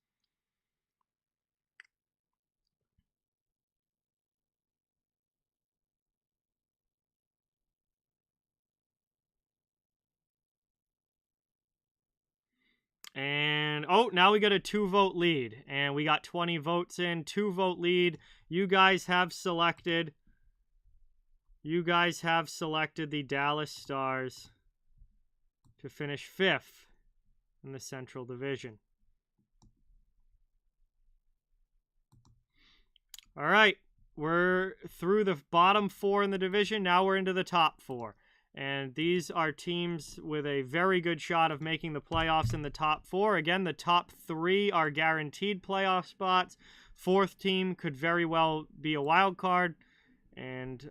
And, oh, now we got a 2-vote lead. And we got 20 votes in. 2-vote lead. You guys have selected the Dallas Stars to finish 5th in the Central Division. All right. We're through the bottom 4 in the division. Now we're into the top 4. And these are teams with a very good shot of making the playoffs in the top 4. Again, the top 3 are guaranteed playoff spots. 4th team could very well be a wild card. And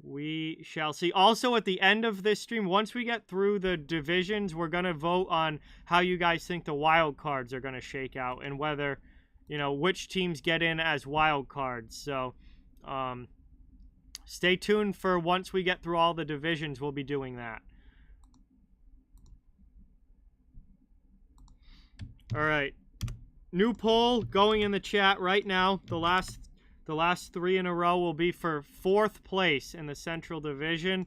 we shall see. Also, at the end of this stream, once we get through the divisions, we're going to vote on how you guys think the wild cards are going to shake out. And whether, which teams get in as wild cards. So, stay tuned for once we get through all the divisions, we'll be doing that. All right. New poll going in the chat right now. The last 3 in a row will be for 4th place in the Central Division.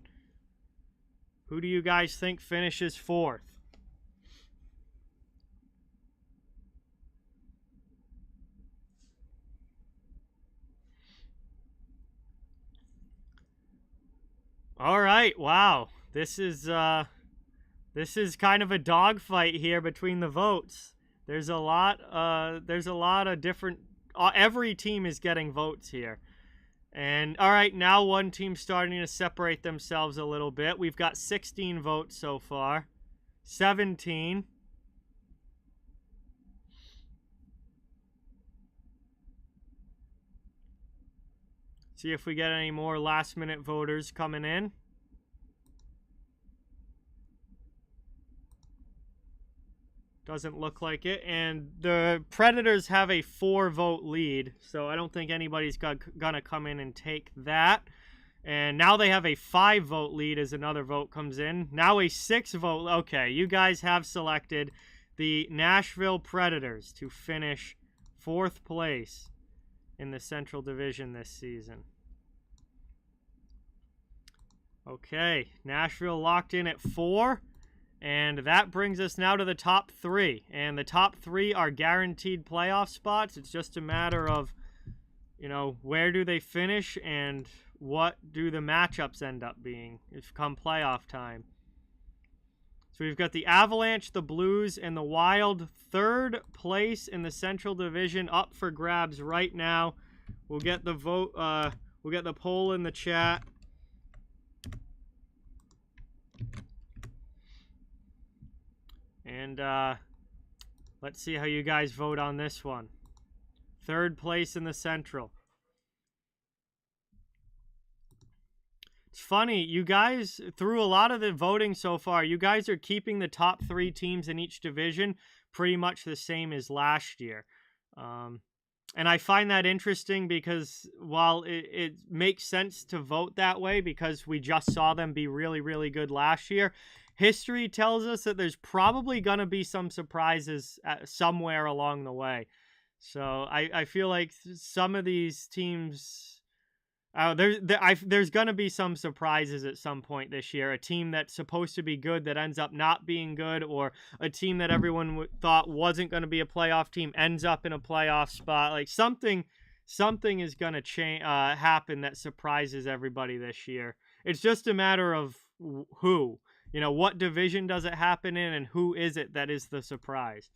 Who do you guys think finishes 4th? All right, wow. This is kind of a dogfight here between the votes. There's a lot of different every team is getting votes here. And all right, now one team's starting to separate themselves a little bit. We've got 16 votes so far. 17. See if we get any more last-minute voters coming in. Doesn't look like it. And the Predators have a 4-vote lead, so I don't think anybody's gonna come in and take that. And now they have a 5-vote lead as another vote comes in. Now a 6-vote. Okay, you guys have selected the Nashville Predators to finish 4th place in the Central Division this season. Okay, Nashville locked in at 4, and that brings us now to the top 3. And the top 3 are guaranteed playoff spots. It's just a matter of, where do they finish and what do the matchups end up being if come playoff time. So we've got the Avalanche, the Blues, and the Wild, 3rd place in the Central Division, up for grabs right now. We'll get the vote. We'll get the poll in the chat. And let's see how you guys vote on this one. 3rd place in the Central. It's funny, you guys, through a lot of the voting so far, you guys are keeping the top 3 teams in each division pretty much the same as last year. And I find that interesting because while it makes sense to vote that way because we just saw them be really, really good last year, history tells us that there's probably going to be some surprises somewhere along the way. So I feel like some of these teams... there's going to be some surprises at some point this year. A team that's supposed to be good that ends up not being good, or a team that everyone thought wasn't going to be a playoff team ends up in a playoff spot. Like something is going to happen that surprises everybody this year. It's just a matter of who. What division does it happen in, and who is it that is the surprise?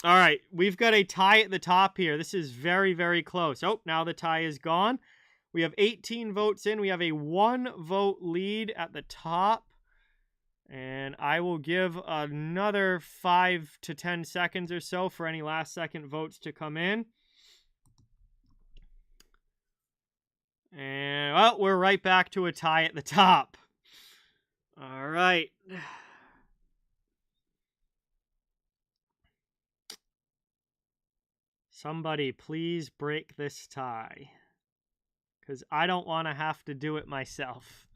All right, we've got a tie at the top here. This is very, very close. Oh, now the tie is gone. We have 18 votes in. We have a 1-vote lead at the top. And I will give another 5 to 10 seconds or so for any last-second votes to come in. And, well, we're right back to a tie at the top. All right. Somebody please break this tie, because I don't want to have to do it myself.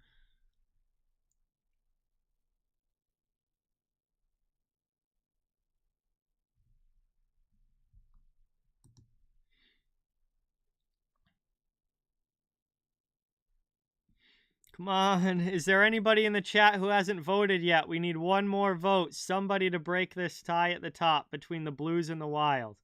Come on, is there anybody in the chat who hasn't voted yet? We need one more vote. Somebody to break this tie at the top between the Blues and the Wild.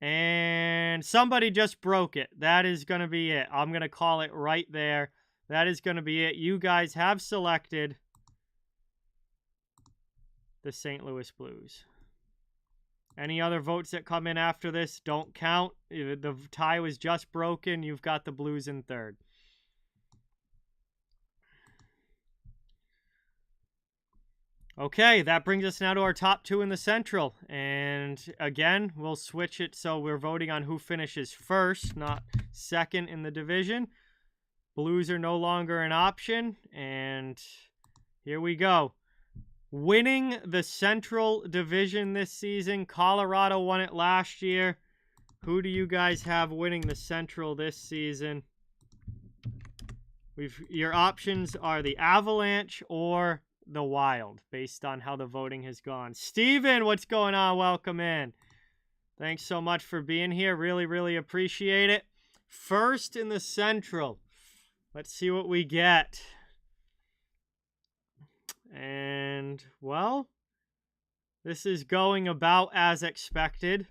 And somebody just broke it. That is going to be it. I'm going to call it right there. That is going to be it. You guys have selected the St. Louis Blues. Any other votes that come in after this don't count. The tie was just broken. You've got the Blues in third. Okay, that brings us now to our top two in the Central. And again, we'll switch it so we're voting on who finishes first, not second in the division. Blues are no longer an option. And here we go. Winning the Central Division this season. Colorado won it last year. Who do you guys have winning the Central this season? Your options are the Avalanche or the Wild, based on how the voting has gone. Steven, what's going on? Welcome in. Thanks so much for being here. Really, really appreciate it. First in the Central. Let's see what we get. And, well, this is going about as expected.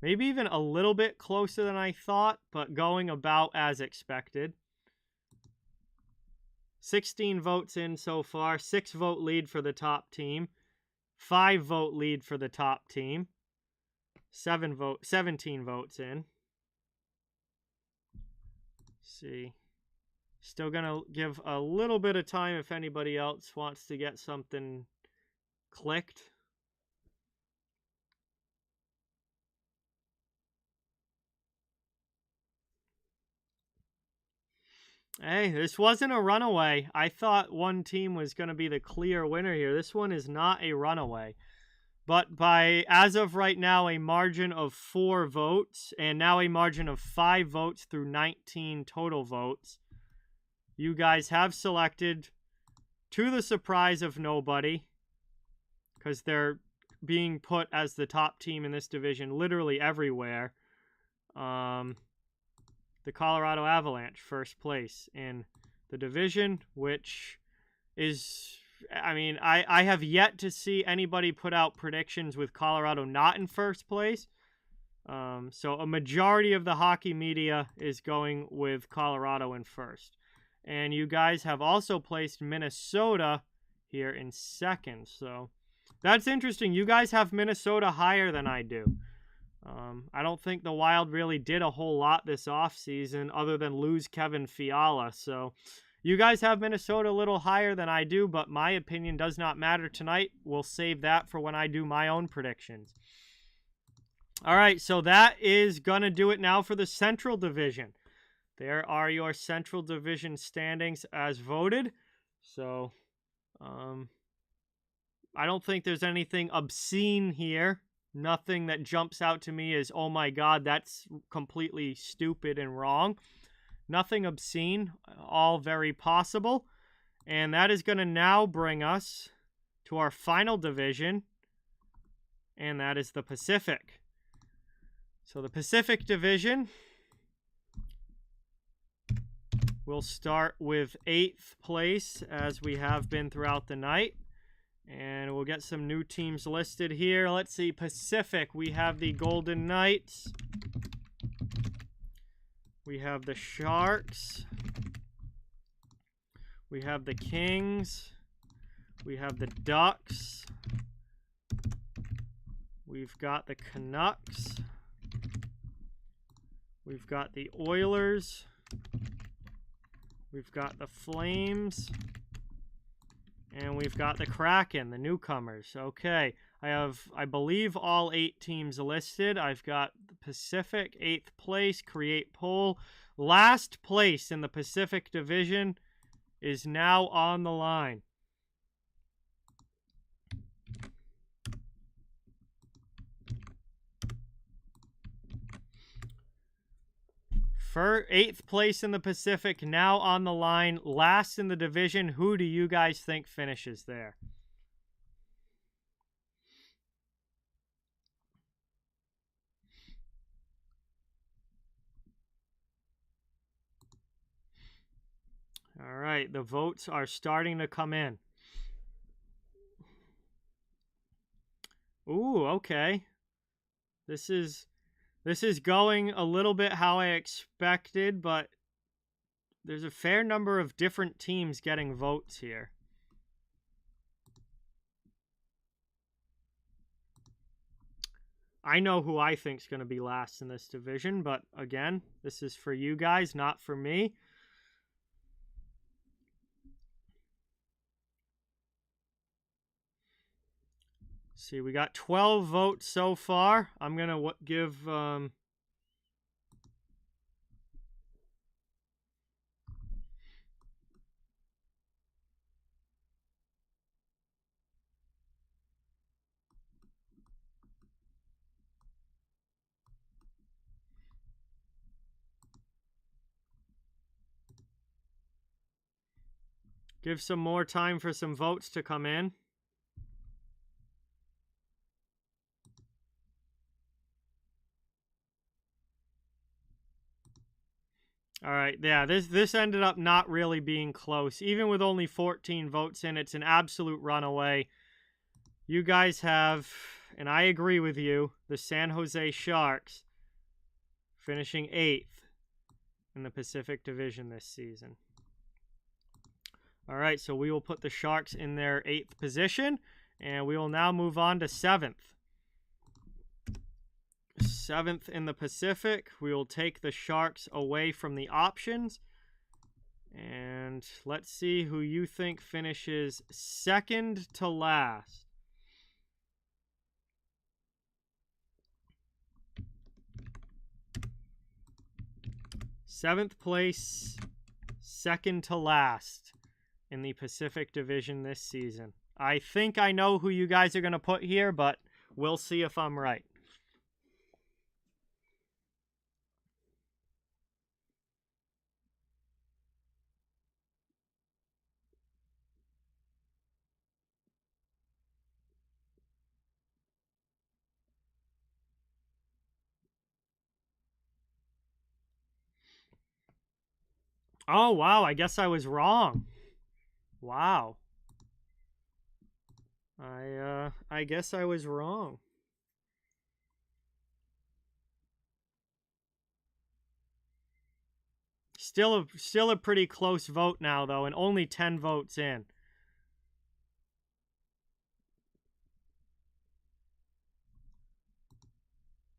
Maybe even a little bit closer than I thought, but going about as expected. 16 votes in so far. 6-vote lead for the top team. 5-vote lead for the top team. 17 votes in. Let's see. Still going to give a little bit of time if anybody else wants to get something clicked. Hey, this wasn't a runaway. I thought one team was going to be the clear winner here. This one is not a runaway. But by, as of right now, a margin of 4 votes, and now a margin of 5 votes through 19 total votes, you guys have selected, to the surprise of nobody, because they're being put as the top team in this division literally everywhere, the Colorado Avalanche, first place in the division, which is, I mean, I have yet to see anybody put out predictions with Colorado not in first place. So a majority of the hockey media is going with Colorado in first. And you guys have also placed Minnesota here in second. So that's interesting. You guys have Minnesota higher than I do. I don't think the Wild really did a whole lot this offseason other than lose Kevin Fiala. So you guys have Minnesota a little higher than I do, but my opinion does not matter tonight. We'll save that for when I do my own predictions. All right, so that is going to do it now for the Central Division. There are your Central Division standings as voted. So, I don't think there's anything obscene here. Nothing that jumps out to me as, oh my God, that's completely stupid and wrong. Nothing obscene, all very possible. And that is going to now bring us to our final division, and that is the Pacific. So the Pacific Division, we'll start with 8th place, as we have been throughout the night. And we'll get some new teams listed here. Let's see, Pacific, we have the Golden Knights. We have the Sharks. We have the Kings. We have the Ducks. We've got the Canucks. We've got the Oilers. We've got the Flames. And we've got the Kraken, the newcomers. Okay, I believe, all 8 teams listed. I've got the Pacific, 8th place, create poll. Last place in the Pacific Division is now on the line. For 8th place in the Pacific, now on the line, last in the division. Who do you guys think finishes there? All right, the votes are starting to come in. Ooh, okay. This is going a little bit how I expected, but there's a fair number of different teams getting votes here. I know who I think is going to be last in this division, but again, this is for you guys, not for me. See, we got 12 votes so far. I'm going to give... give some more time for some votes to come in. All right, yeah, this ended up not really being close. Even with only 14 votes in, it's an absolute runaway. You guys have, and I agree with you, the San Jose Sharks finishing 8th in the Pacific Division this season. All right, so we will put the Sharks in their 8th position, and we will now move on to 7th. 7th in the Pacific. We will take the Sharks away from the options. And let's see who you think finishes second to last. Seventh place, second to last in the Pacific Division this season. I think I know who you guys are going to put here, but we'll see if I'm right. Oh, wow, I guess I was wrong. Wow. I guess I was wrong. Still a pretty close vote now, though, and only 10 votes in.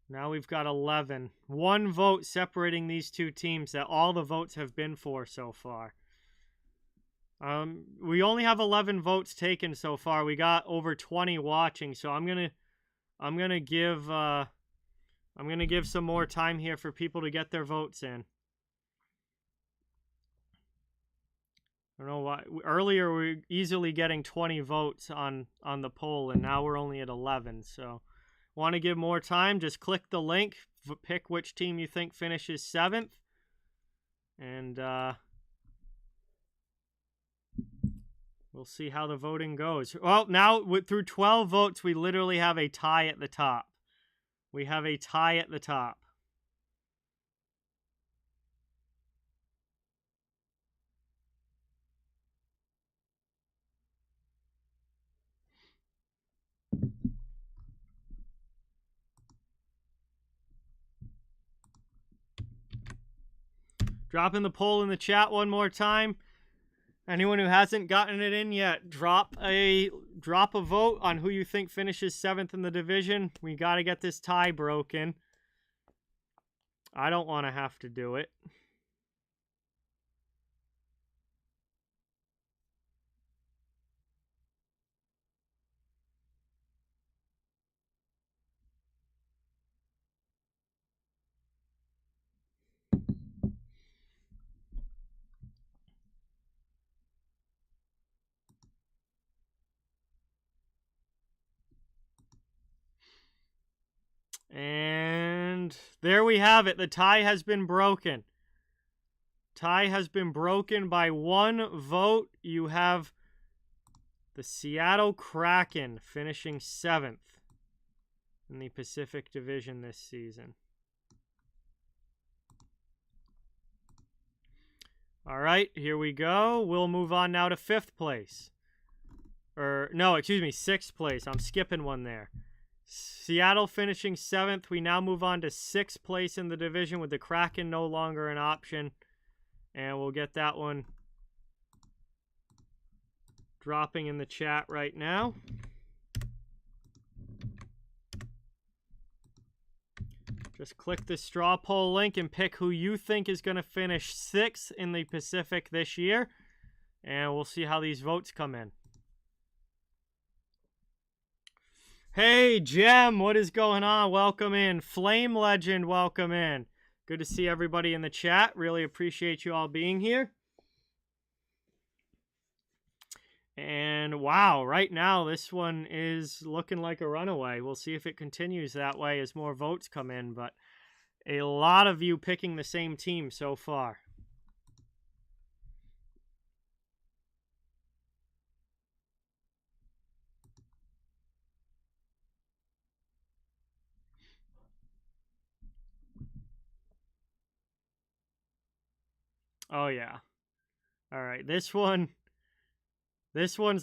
Now we've got 11. 1 vote separating these two teams that all the votes have been for so far. We only have 11 votes taken so far. We got over 20 watching, so I'm gonna give some more time here for people to get their votes in. I don't know why. Earlier we were easily getting 20 votes on the poll, and now we're only at 11. So Want to give more time, just click the link, pick which team you think finishes 7th, and we'll see how the voting goes. Well, now through 12 votes, we literally have a tie at the top. We have a tie at the top. Dropping the poll in the chat one more time. Anyone who hasn't gotten it in yet, drop a vote on who you think finishes 7th in the division. We got to get this tie broken. I don't want to have to do it. And there we have it. The tie has been broken. Tie has been broken by 1 vote. You have the Seattle Kraken finishing 7th in the Pacific Division this season. All right, here we go. We'll move on now to 5th place. No, excuse me, 6th place. I'm skipping one there. Seattle finishing 7th. We now move on to 6th place in the division with the Kraken no longer an option. And we'll get that one dropping in the chat right now. Just click the straw poll link and pick who you think is going to finish 6th in the Pacific this year. And we'll see how these votes come in. Hey, Jem, what is going on? Welcome in. Flame Legend, welcome in. Good to see everybody in the chat. Really appreciate you all being here. And wow, right now this one is looking like a runaway. We'll see if it continues that way as more votes come in, but a lot of you picking the same team so far. Oh, yeah. All right, this one's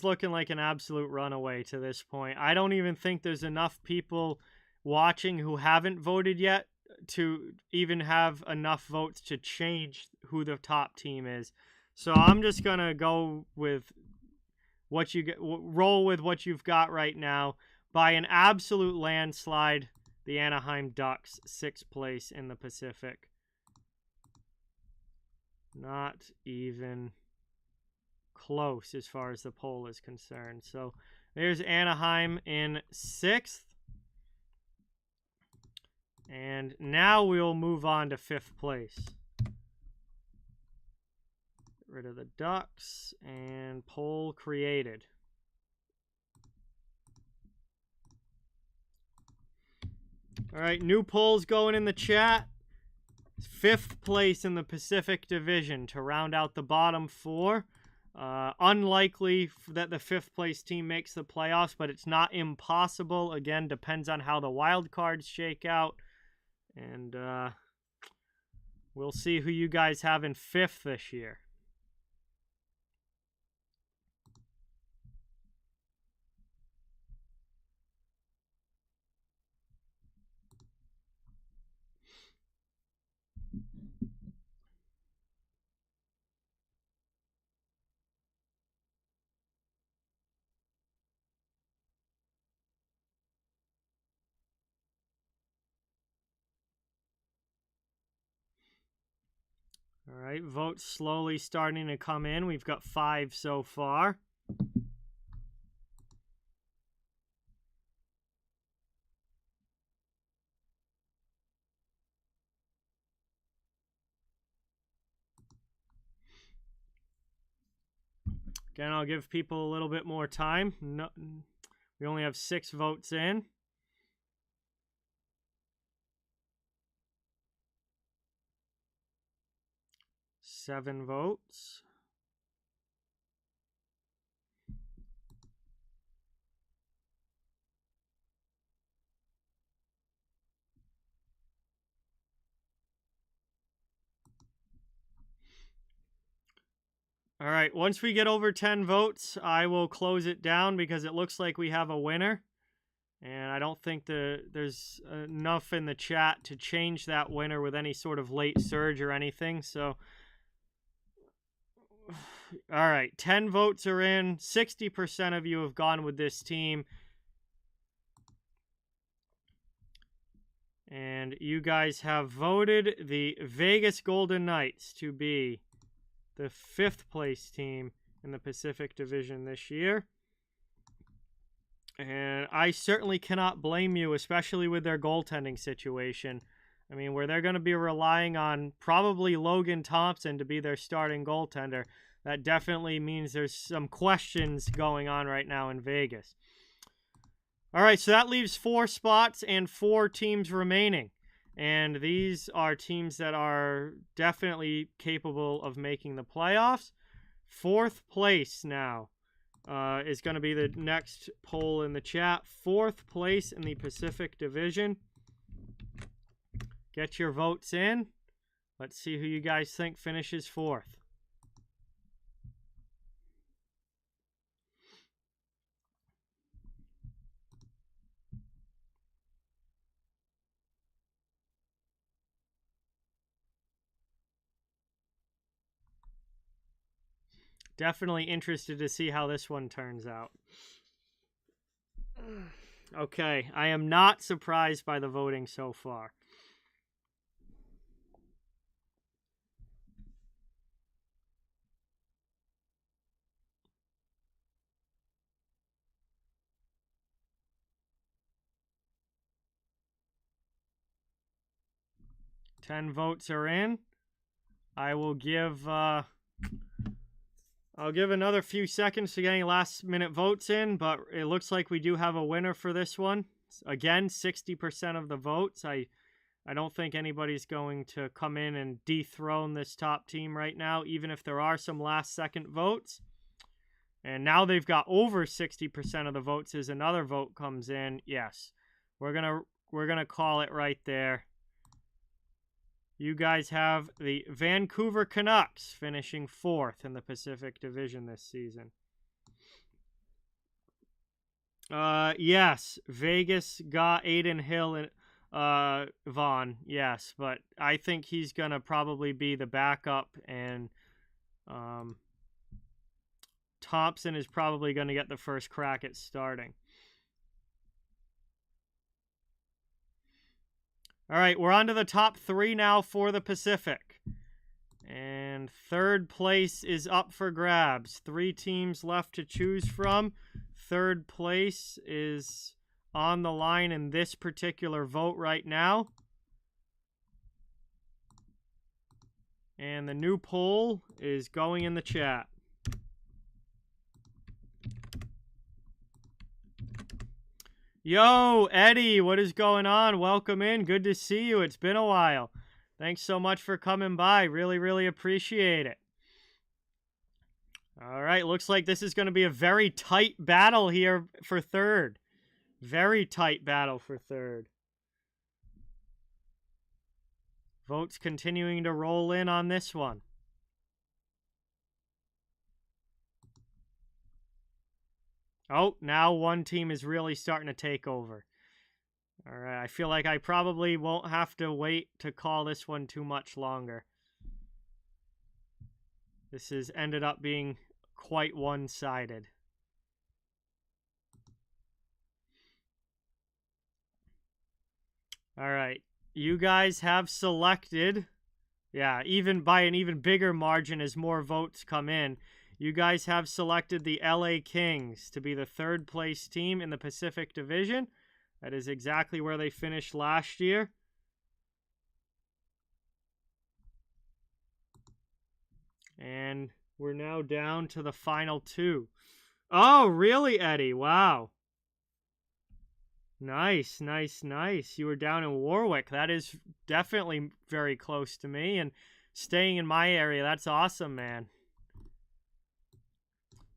looking like an absolute runaway to this point. I don't even think there's enough people watching who haven't voted yet to even have enough votes to change who the top team is. So I'm just going to go with what you get, roll with what you've got right now. By an absolute landslide, the Anaheim Ducks, 6th place in the Pacific. Not even close as far as the poll is concerned. So there's Anaheim in 6th. And now we'll move on to 5th place. Get rid of the Ducks and poll created. All right, new polls going in the chat. 5th place in the Pacific Division to round out the bottom 4. Unlikely that the 5th place team makes the playoffs, but it's not impossible. Again, depends on how the wild cards shake out. And we'll see who you guys have in 5th this year. All right, votes slowly starting to come in. We've got 5 so far. Again, I'll give people a little bit more time. No, we only have 6 votes in. 7 votes. All right, once we get over 10 votes, I will close it down because it looks like we have a winner. And I don't think there's enough in the chat to change that winner with any sort of late surge or anything. So, all right, 10 votes are in. 60% of you have gone with this team. And you guys have voted the Vegas Golden Knights to be the 5th place team in the Pacific Division this year. And I certainly cannot blame you, especially with their goaltending situation. I mean, where they're going to be relying on probably Logan Thompson to be their starting goaltender, that definitely means there's some questions going on right now in Vegas. All right, so that leaves 4 spots and 4 teams remaining. And these are teams that are definitely capable of making the playoffs. 4th place now is going to be the next poll in the chat. 4th place in the Pacific Division. Get your votes in. Let's see who you guys think finishes 4th. Definitely interested to see how this one turns out. Okay, I am not surprised by the voting so far. Ten votes are in. I will give I'll give another few seconds to get any last minute votes in, but it looks like we do have a winner for this one. Again, 60% of the votes. I don't think anybody's going to come in and dethrone this top team right now, even if there are some last second votes. And now they've got over 60% of the votes as another vote comes in. Yes, we're gonna call it right there. You guys have the Vancouver Canucks finishing 4th in the Pacific Division this season. Yes, Vegas got Adin Hill and Vaughn. Yes, but I think he's gonna probably be the backup, and Thompson is probably gonna get the first crack at starting. All right, we're on to the top 3 now for the Pacific. And 3rd place is up for grabs. 3 teams left to choose from. 3rd place is on the line in this particular vote right now. And the new poll is going in the chat. Yo, Eddie, what is going on? Welcome in. Good to see you. It's been a while. Thanks so much for coming by. Really, really appreciate it. All right, looks like this is going to be a very tight battle here for 3rd. Very tight battle for 3rd. Votes continuing to roll in on this one. Oh, now one team is really starting to take over. All right, I feel like I probably won't have to wait to call this one too much longer. This has ended up being quite one-sided. All right, you guys have selected, yeah, even by an even bigger margin as more votes come in, you guys have selected the LA Kings to be the 3rd place team in the Pacific Division. That is exactly where they finished last year. And we're now down to the final 2. Oh, really, Eddie? Wow. Nice, nice, nice. You were down in Warwick. That is definitely very close to me. And staying in my area. That's awesome, man.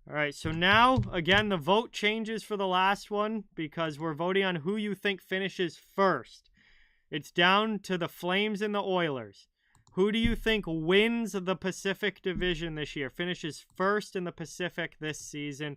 All right, so now, again, the vote changes for the last one because we're voting on who you think finishes first. It's down to the Flames and the Oilers. Who do you think wins the Pacific Division this year? Finishes first in the Pacific this season?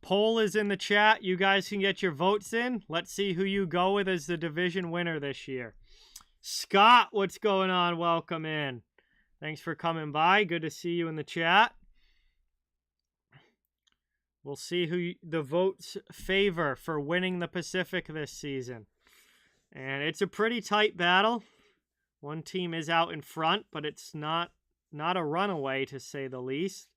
Poll is in the chat. You guys can get your votes in. Let's see who you go with as the division winner this year. Scott, what's going on? Welcome in. Thanks for coming by. Good to see you in the chat. We'll see who the votes favor for winning the Pacific this season. And it's a pretty tight battle. One team is out in front, but it's not a runaway, to say the least.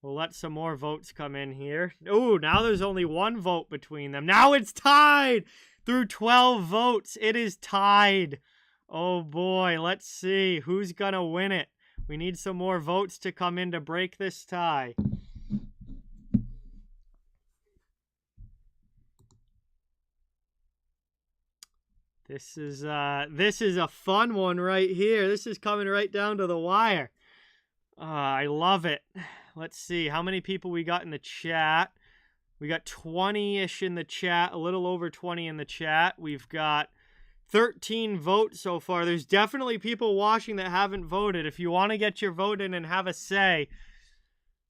We'll let some more votes come in here. Ooh, now there's only one vote between them. Now it's tied! Through 12 votes, it is tied. Oh boy, let's see who's gonna win it. We need some more votes to come in to break this tie. This is a fun one right here. This is coming right down to the wire. I love it. Let's see how many people we got in the chat. We got 20-ish in the chat, a little over 20 in the chat. We've got 13 votes so far. There's definitely people watching that haven't voted. If you want to get your vote in and have a say,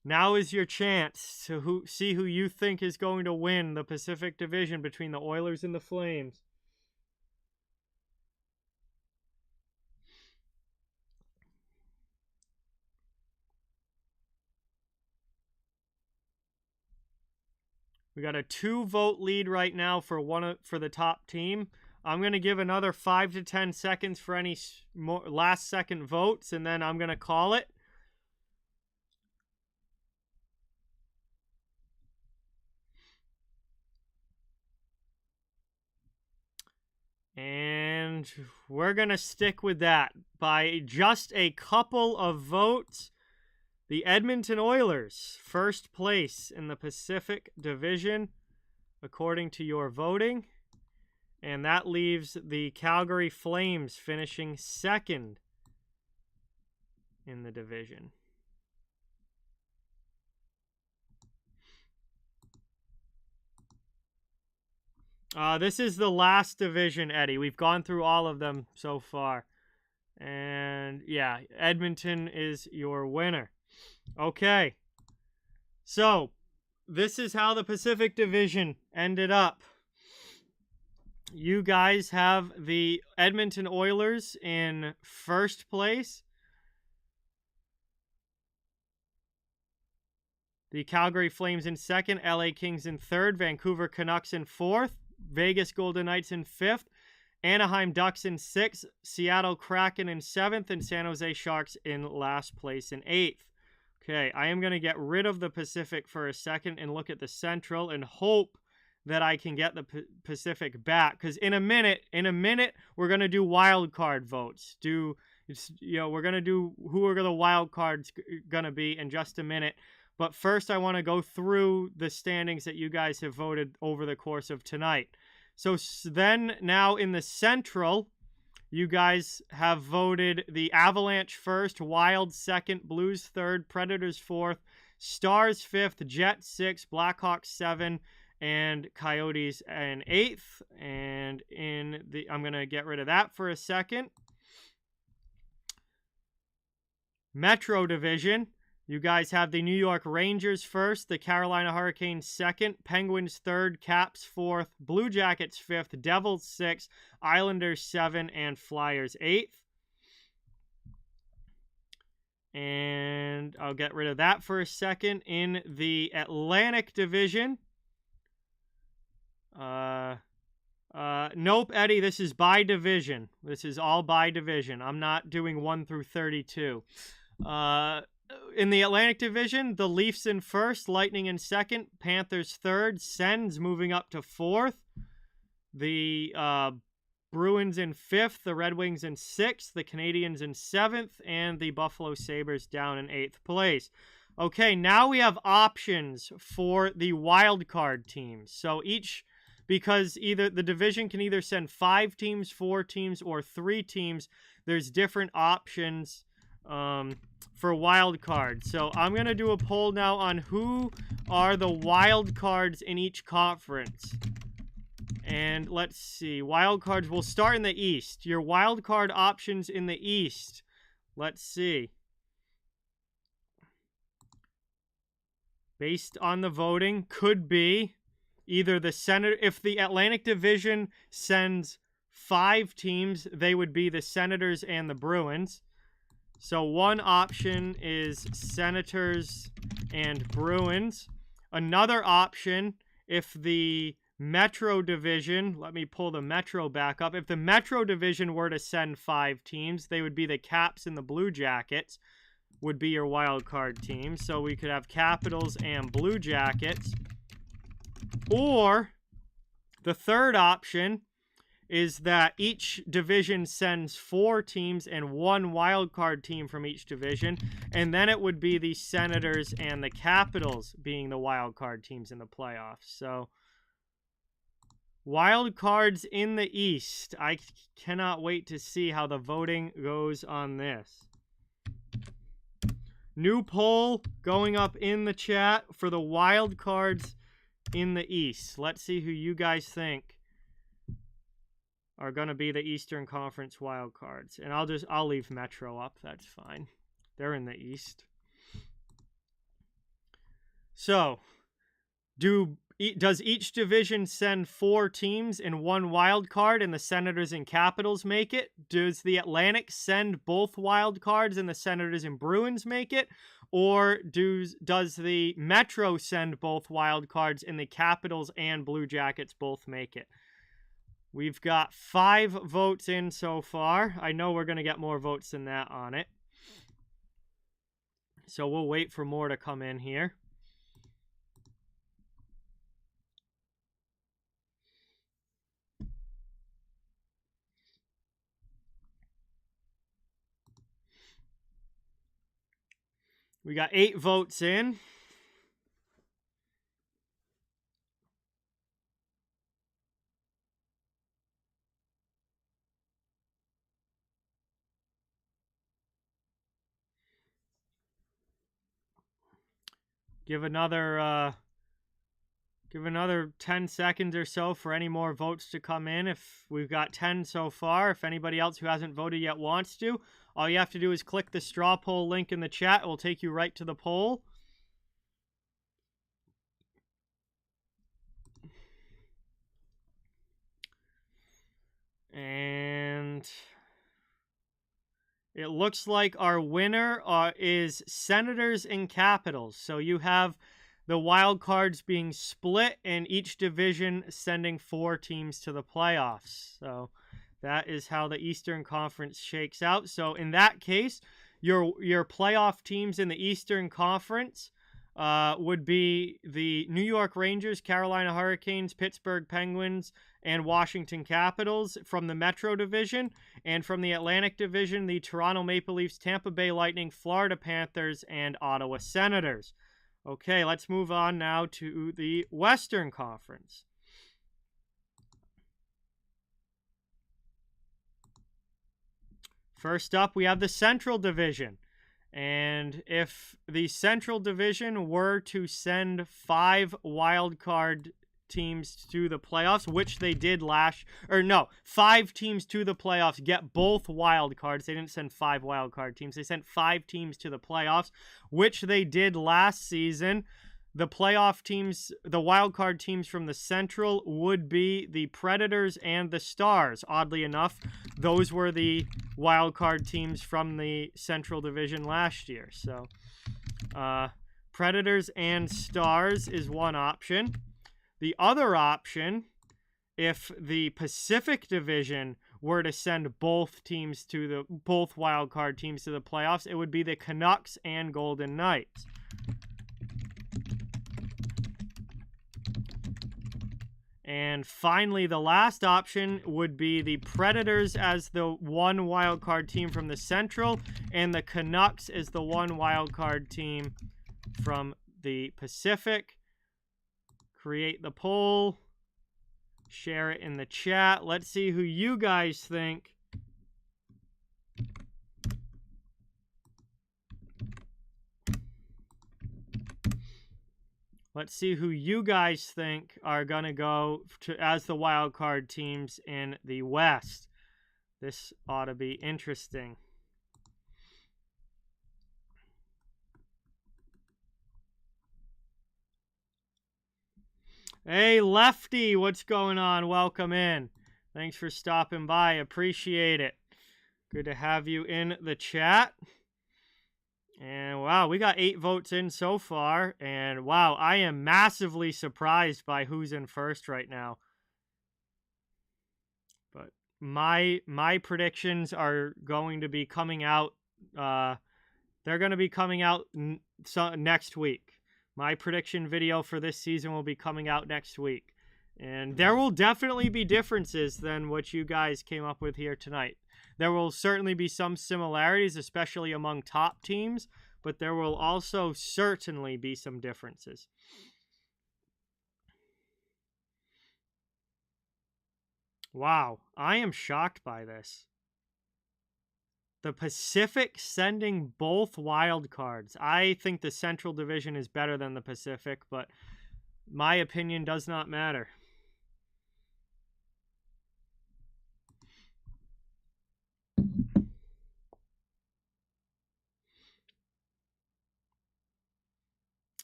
now is your chance to see who you think is going to win the Pacific Division between the Oilers and the Flames. We got a 2-vote lead right now for the top team. I'm going to give another 5 to 10 seconds for any last second votes, and then I'm going to call it. And we're going to stick with that. By just a couple of votes, the Edmonton Oilers, first place in the Pacific Division, according to your voting. And that leaves the Calgary Flames finishing second in the division. This is the last division, Eddie. We've gone through all of them so far. And yeah, Edmonton is your winner. Okay, so this is how the Pacific Division ended up. You guys have the Edmonton Oilers in first place, the Calgary Flames in second, LA Kings in third, Vancouver Canucks in fourth, Vegas Golden Knights in fifth, Anaheim Ducks in sixth, Seattle Kraken in seventh, and San Jose Sharks in last place in eighth. Okay, I am going to get rid of the Pacific for a second and look at the Central and hope that I can get the Pacific back. Because in a minute, we're going to do wild card votes. We're going to do who are the wild cards going to be in just a minute. But first, I want to go through the standings that you guys have voted over the course of tonight. So then now in the Central, you guys have voted the Avalanche first, Wild second, Blues third, Predators fourth, Stars fifth, Jets sixth, Blackhawks 7, and Coyotes in 8th. And I'm going to get rid of that for a second. Metro Division, you guys have the New York Rangers first, the Carolina Hurricanes second, Penguins third, Caps fourth, Blue Jackets fifth, Devils sixth, Islanders 7, and Flyers 8th. And I'll get rid of that for a second. In the Atlantic Division, nope, Eddie, this is by division. This is all by division. I'm not doing 1 through 32. In the Atlantic Division, the Leafs in first, Lightning in second, Panthers third, Sens moving up to fourth. The Bruins in 5th, the Red Wings in 6th, the Canadians in 7th, and the Buffalo Sabres down in 8th place. Okay, now we have options for the wild card teams. So because either the division can either send 5 teams, 4 teams, or 3 teams, there's different options for wild cards. So I'm going to do a poll now on who are the wild cards in each conference. And let's see. Wild cards, we'll start in the East. Your wild card options in the East. Let's see. Based on the voting, could be either the Senator. If the Atlantic Division sends 5 teams, they would be the Senators and the Bruins. So one option is Senators and Bruins. Another option, if the Metro Division, let me pull the Metro back up. If the Metro Division were to send 5 teams, they would be the Caps and the Blue Jackets would be your wild card team. So we could have Capitals and Blue Jackets. Or the third option is that each division sends 4 teams and 1 wild card team from each division, and then it would be the Senators and the Capitals being the wild card teams in the playoffs. So wild cards in the East. I cannot wait to see how the voting goes on this. New poll going up in the chat for the wild cards in the East. Let's see who you guys think are going to be the Eastern Conference wild cards. And I'll leave Metro up. That's fine. They're in the East. So, does each division send 4 teams and 1 wild card and the Senators and Capitals make it? Does the Atlantic send both wild cards and the Senators and Bruins make it? Or does the Metro send both wild cards and the Capitals and Blue Jackets both make it? We've got 5 votes in so far. I know we're going to get more votes than that on it. So we'll wait for more to come in here. We got 8 votes in. Give another 10 seconds or so for any more votes to come in. If we've got 10 so far, if anybody else who hasn't voted yet wants to, all you have to do is click the straw poll link in the chat. It will take you right to the poll. And it looks like our winner is Senators and Capitals. So you have the wild cards being split and each division sending 4 teams to the playoffs. So that is how the Eastern Conference shakes out. So in that case, your playoff teams in the Eastern Conference would be the New York Rangers, Carolina Hurricanes, Pittsburgh Penguins, and Washington Capitals from the Metro Division. And from the Atlantic Division, the Toronto Maple Leafs, Tampa Bay Lightning, Florida Panthers, and Ottawa Senators. Okay, let's move on now to the Western Conference. First up, we have the Central Division. And if the Central Division were to send 5 wild card teams to the playoffs, which they did 5 teams to the playoffs get both wild cards. They didn't send 5 wild card teams. They sent 5 teams to the playoffs, which they did last season. The playoff teams, the wild card teams from the Central would be the Predators and the Stars. Oddly enough, those were the wild card teams from the Central Division last year. So, Predators and Stars is one option. The other option, if the Pacific Division were to send both wild card teams to the playoffs, it would be the Canucks and Golden Knights. And finally, the last option would be the Predators as the 1 wildcard team from the Central, and the Canucks as the 1 wildcard team from the Pacific. Create the poll. Share it in the chat. Let's see who you guys think. Let's see who you guys think are going to go as the wild card teams in the West. This ought to be interesting. Hey, Lefty, what's going on? Welcome in. Thanks for stopping by. Appreciate it. Good to have you in the chat. And wow, we got 8 votes in so far. And wow, I am massively surprised by who's in first right now. But my predictions are going to be coming out. They're going to be coming out next week. My prediction video for this season will be coming out next week. And there will definitely be differences than what you guys came up with here tonight. There will certainly be some similarities, especially among top teams, but there will also certainly be some differences. Wow, I am shocked by this. The Pacific sending both wild cards. I think the Central Division is better than the Pacific, but my opinion does not matter.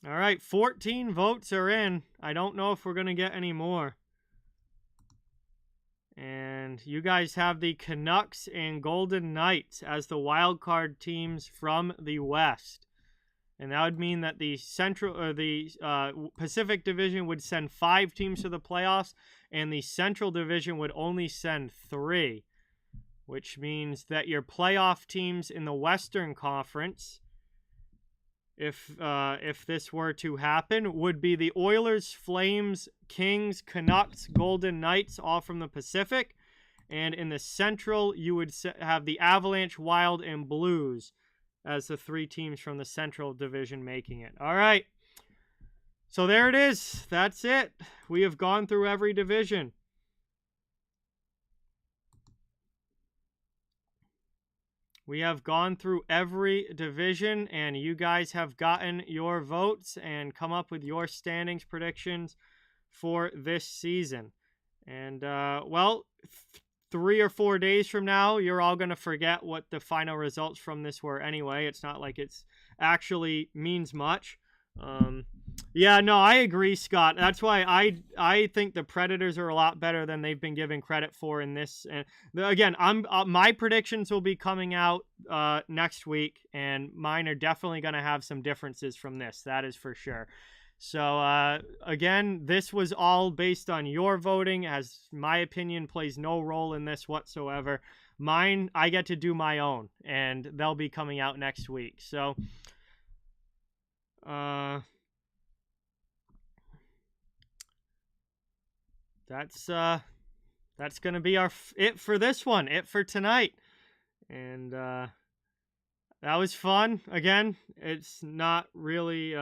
All right, 14 votes are in. I don't know if we're going to get any more. And you guys have the Canucks and Golden Knights as the wild card teams from the West. And that would mean that the Pacific Division would send 5 teams to the playoffs, and the Central Division would only send 3, which means that your playoff teams in the Western Conference, if this were to happen, would be the Oilers, Flames, Kings, Canucks, Golden Knights, all from the Pacific. And in the Central, you would have the Avalanche, Wild, and Blues as the 3 teams from the Central Division making it. All right. So there it is. That's it. We have gone through every division. We have gone through every division, and you guys have gotten your votes and come up with your standings predictions for this season. And, well, 3 or 4 days from now, you're all going to forget what the final results from this were anyway. It's not like it's actually means much. Yeah, no, I agree, Scott. That's why I think the Predators are a lot better than they've been given credit for in this. And again, my predictions will be coming out next week, and mine are definitely going to have some differences from this. That is for sure. So again, this was all based on your voting, as my opinion plays no role in this whatsoever. Mine, I get to do my own, and they'll be coming out next week. So that's gonna be it for this one, it for tonight. And that was fun. Again, it's not really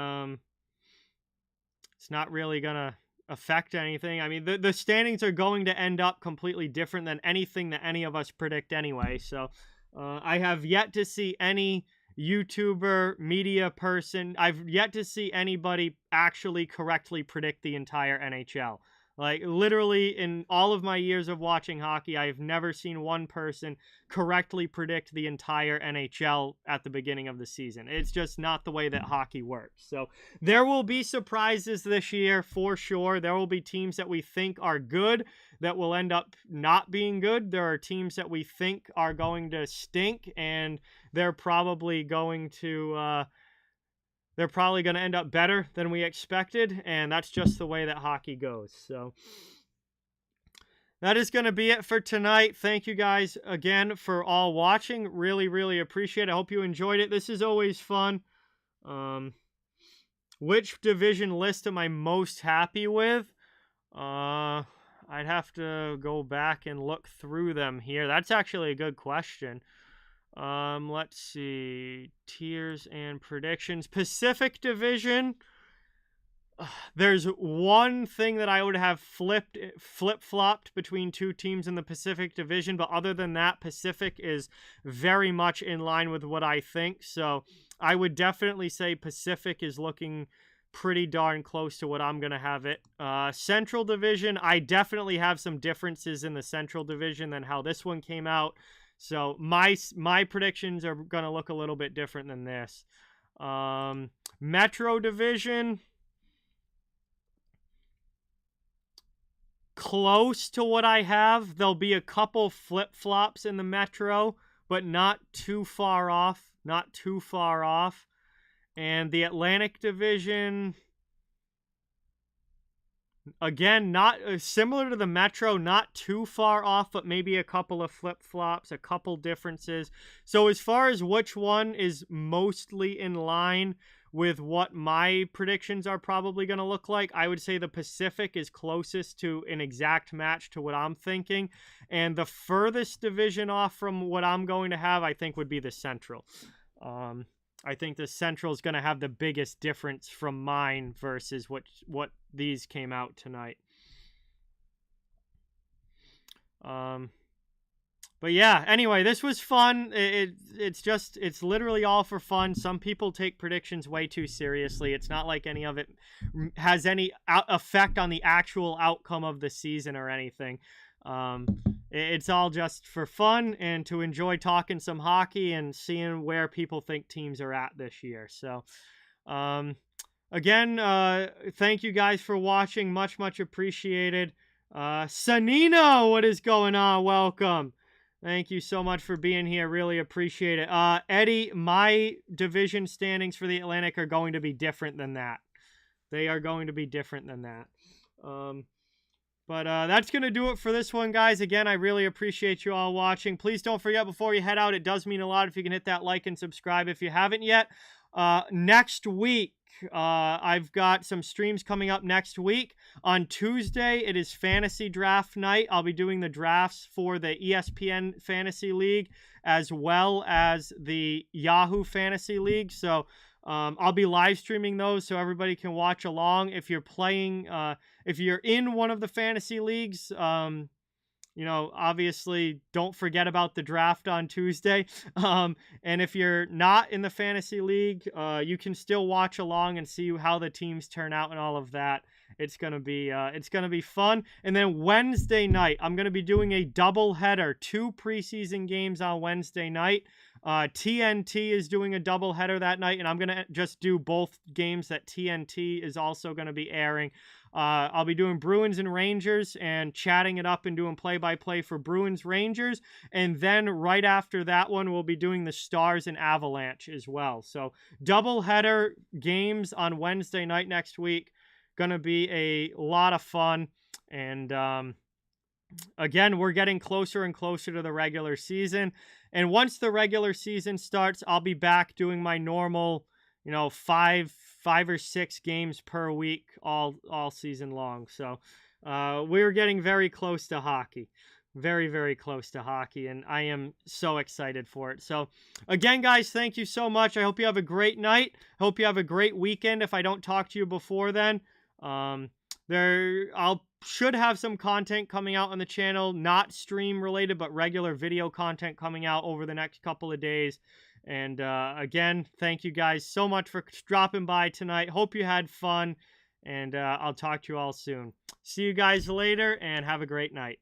gonna affect anything. I mean, the standings are going to end up completely different than anything that any of us predict anyway. So I have yet to see any YouTuber, media person, I've yet to see anybody actually correctly predict the entire NHL. Like, literally, in all of my years of watching hockey, I have never seen one person correctly predict the entire NHL at the beginning of the season. It's just not the way that hockey works. So there will be surprises this year, for sure. There will be teams that we think are good that will end up not being good. There are teams that we think are going to stink, and they're probably going to end up better than we expected, and that's just the way that hockey goes. So that is going to be it for tonight. Thank you guys again for all watching. Really, really appreciate it. I hope you enjoyed it. This is always fun. Which division list am I most happy with? I'd have to go back and look through them here. That's actually a good question. Let's see. Tiers and predictions. Pacific Division. There's one thing that I would have flip-flopped between two teams in the Pacific Division, but other than that, Pacific is very much in line with what I think. So I would definitely say Pacific is looking pretty darn close to what I'm going to have it. Central Division, I definitely have some differences in the Central Division than how this one came out. So my predictions are going to look a little bit different than this. Metro Division, close to what I have. There'll be a couple flip-flops in the Metro, but not too far off. Not too far off. And the Atlantic Division, again, not similar to the Metro, not too far off, but maybe a couple of flip-flops, a couple differences. So as far as which one is mostly in line with what my predictions are probably going to look like, I would say the Pacific is closest to an exact match to what I'm thinking. And the furthest division off from what I'm going to have, I think, would be the Central. I think the Central is going to have the biggest difference from mine versus what these came out tonight. But yeah, anyway, this was fun. It's literally all for fun. Some people take predictions way too seriously. It's not like any of it has any effect on the actual outcome of the season or anything. It's all just for fun and to enjoy talking some hockey and seeing where people think teams are at this year. So, again, thank you guys for watching. Much, much appreciated. Sanino, what is going on? Welcome. Thank you so much for being here. Really appreciate it. Eddie, my division standings for the Atlantic are going to be different than that. They are going to be different than that. But that's going to do it for this one, guys. Again, I really appreciate you all watching. Please don't forget, before you head out, it does mean a lot if you can hit that like and subscribe if you haven't yet. Next week, I've got some streams coming up next week. On Tuesday, it is Fantasy Draft Night. I'll be doing the drafts for the ESPN Fantasy League as well as the Yahoo Fantasy League. So I'll be live streaming those so everybody can watch along. If you're playing, if you're in one of the fantasy leagues, obviously don't forget about the draft on Tuesday. And if you're not in the fantasy league, you can still watch along and see how the teams turn out and all of that. It's gonna be fun. And then Wednesday night, I'm gonna be doing a double header, 2 preseason games on Wednesday night. TNT is doing a doubleheader that night, and I'm going to just do both games that TNT is also going to be airing. I'll be doing Bruins and Rangers and chatting it up and doing play-by-play for Bruins Rangers. And then right after that one, we'll be doing the Stars and Avalanche as well. So doubleheader games on Wednesday night next week. Going to be a lot of fun. And again, we're getting closer and closer to the regular season. And once the regular season starts, I'll be back doing my normal, 5 or 6 games per week all season long. So we're getting very close to hockey. Very, very close to hockey. And I am so excited for it. So again, guys, thank you so much. I hope you have a great night. Hope you have a great weekend if I don't talk to you before then. Should have some content coming out on the channel, not stream related, but regular video content coming out over the next couple of days. And again, thank you guys so much for dropping by tonight. Hope you had fun, and I'll talk to you all soon. See you guys later, and have a great night.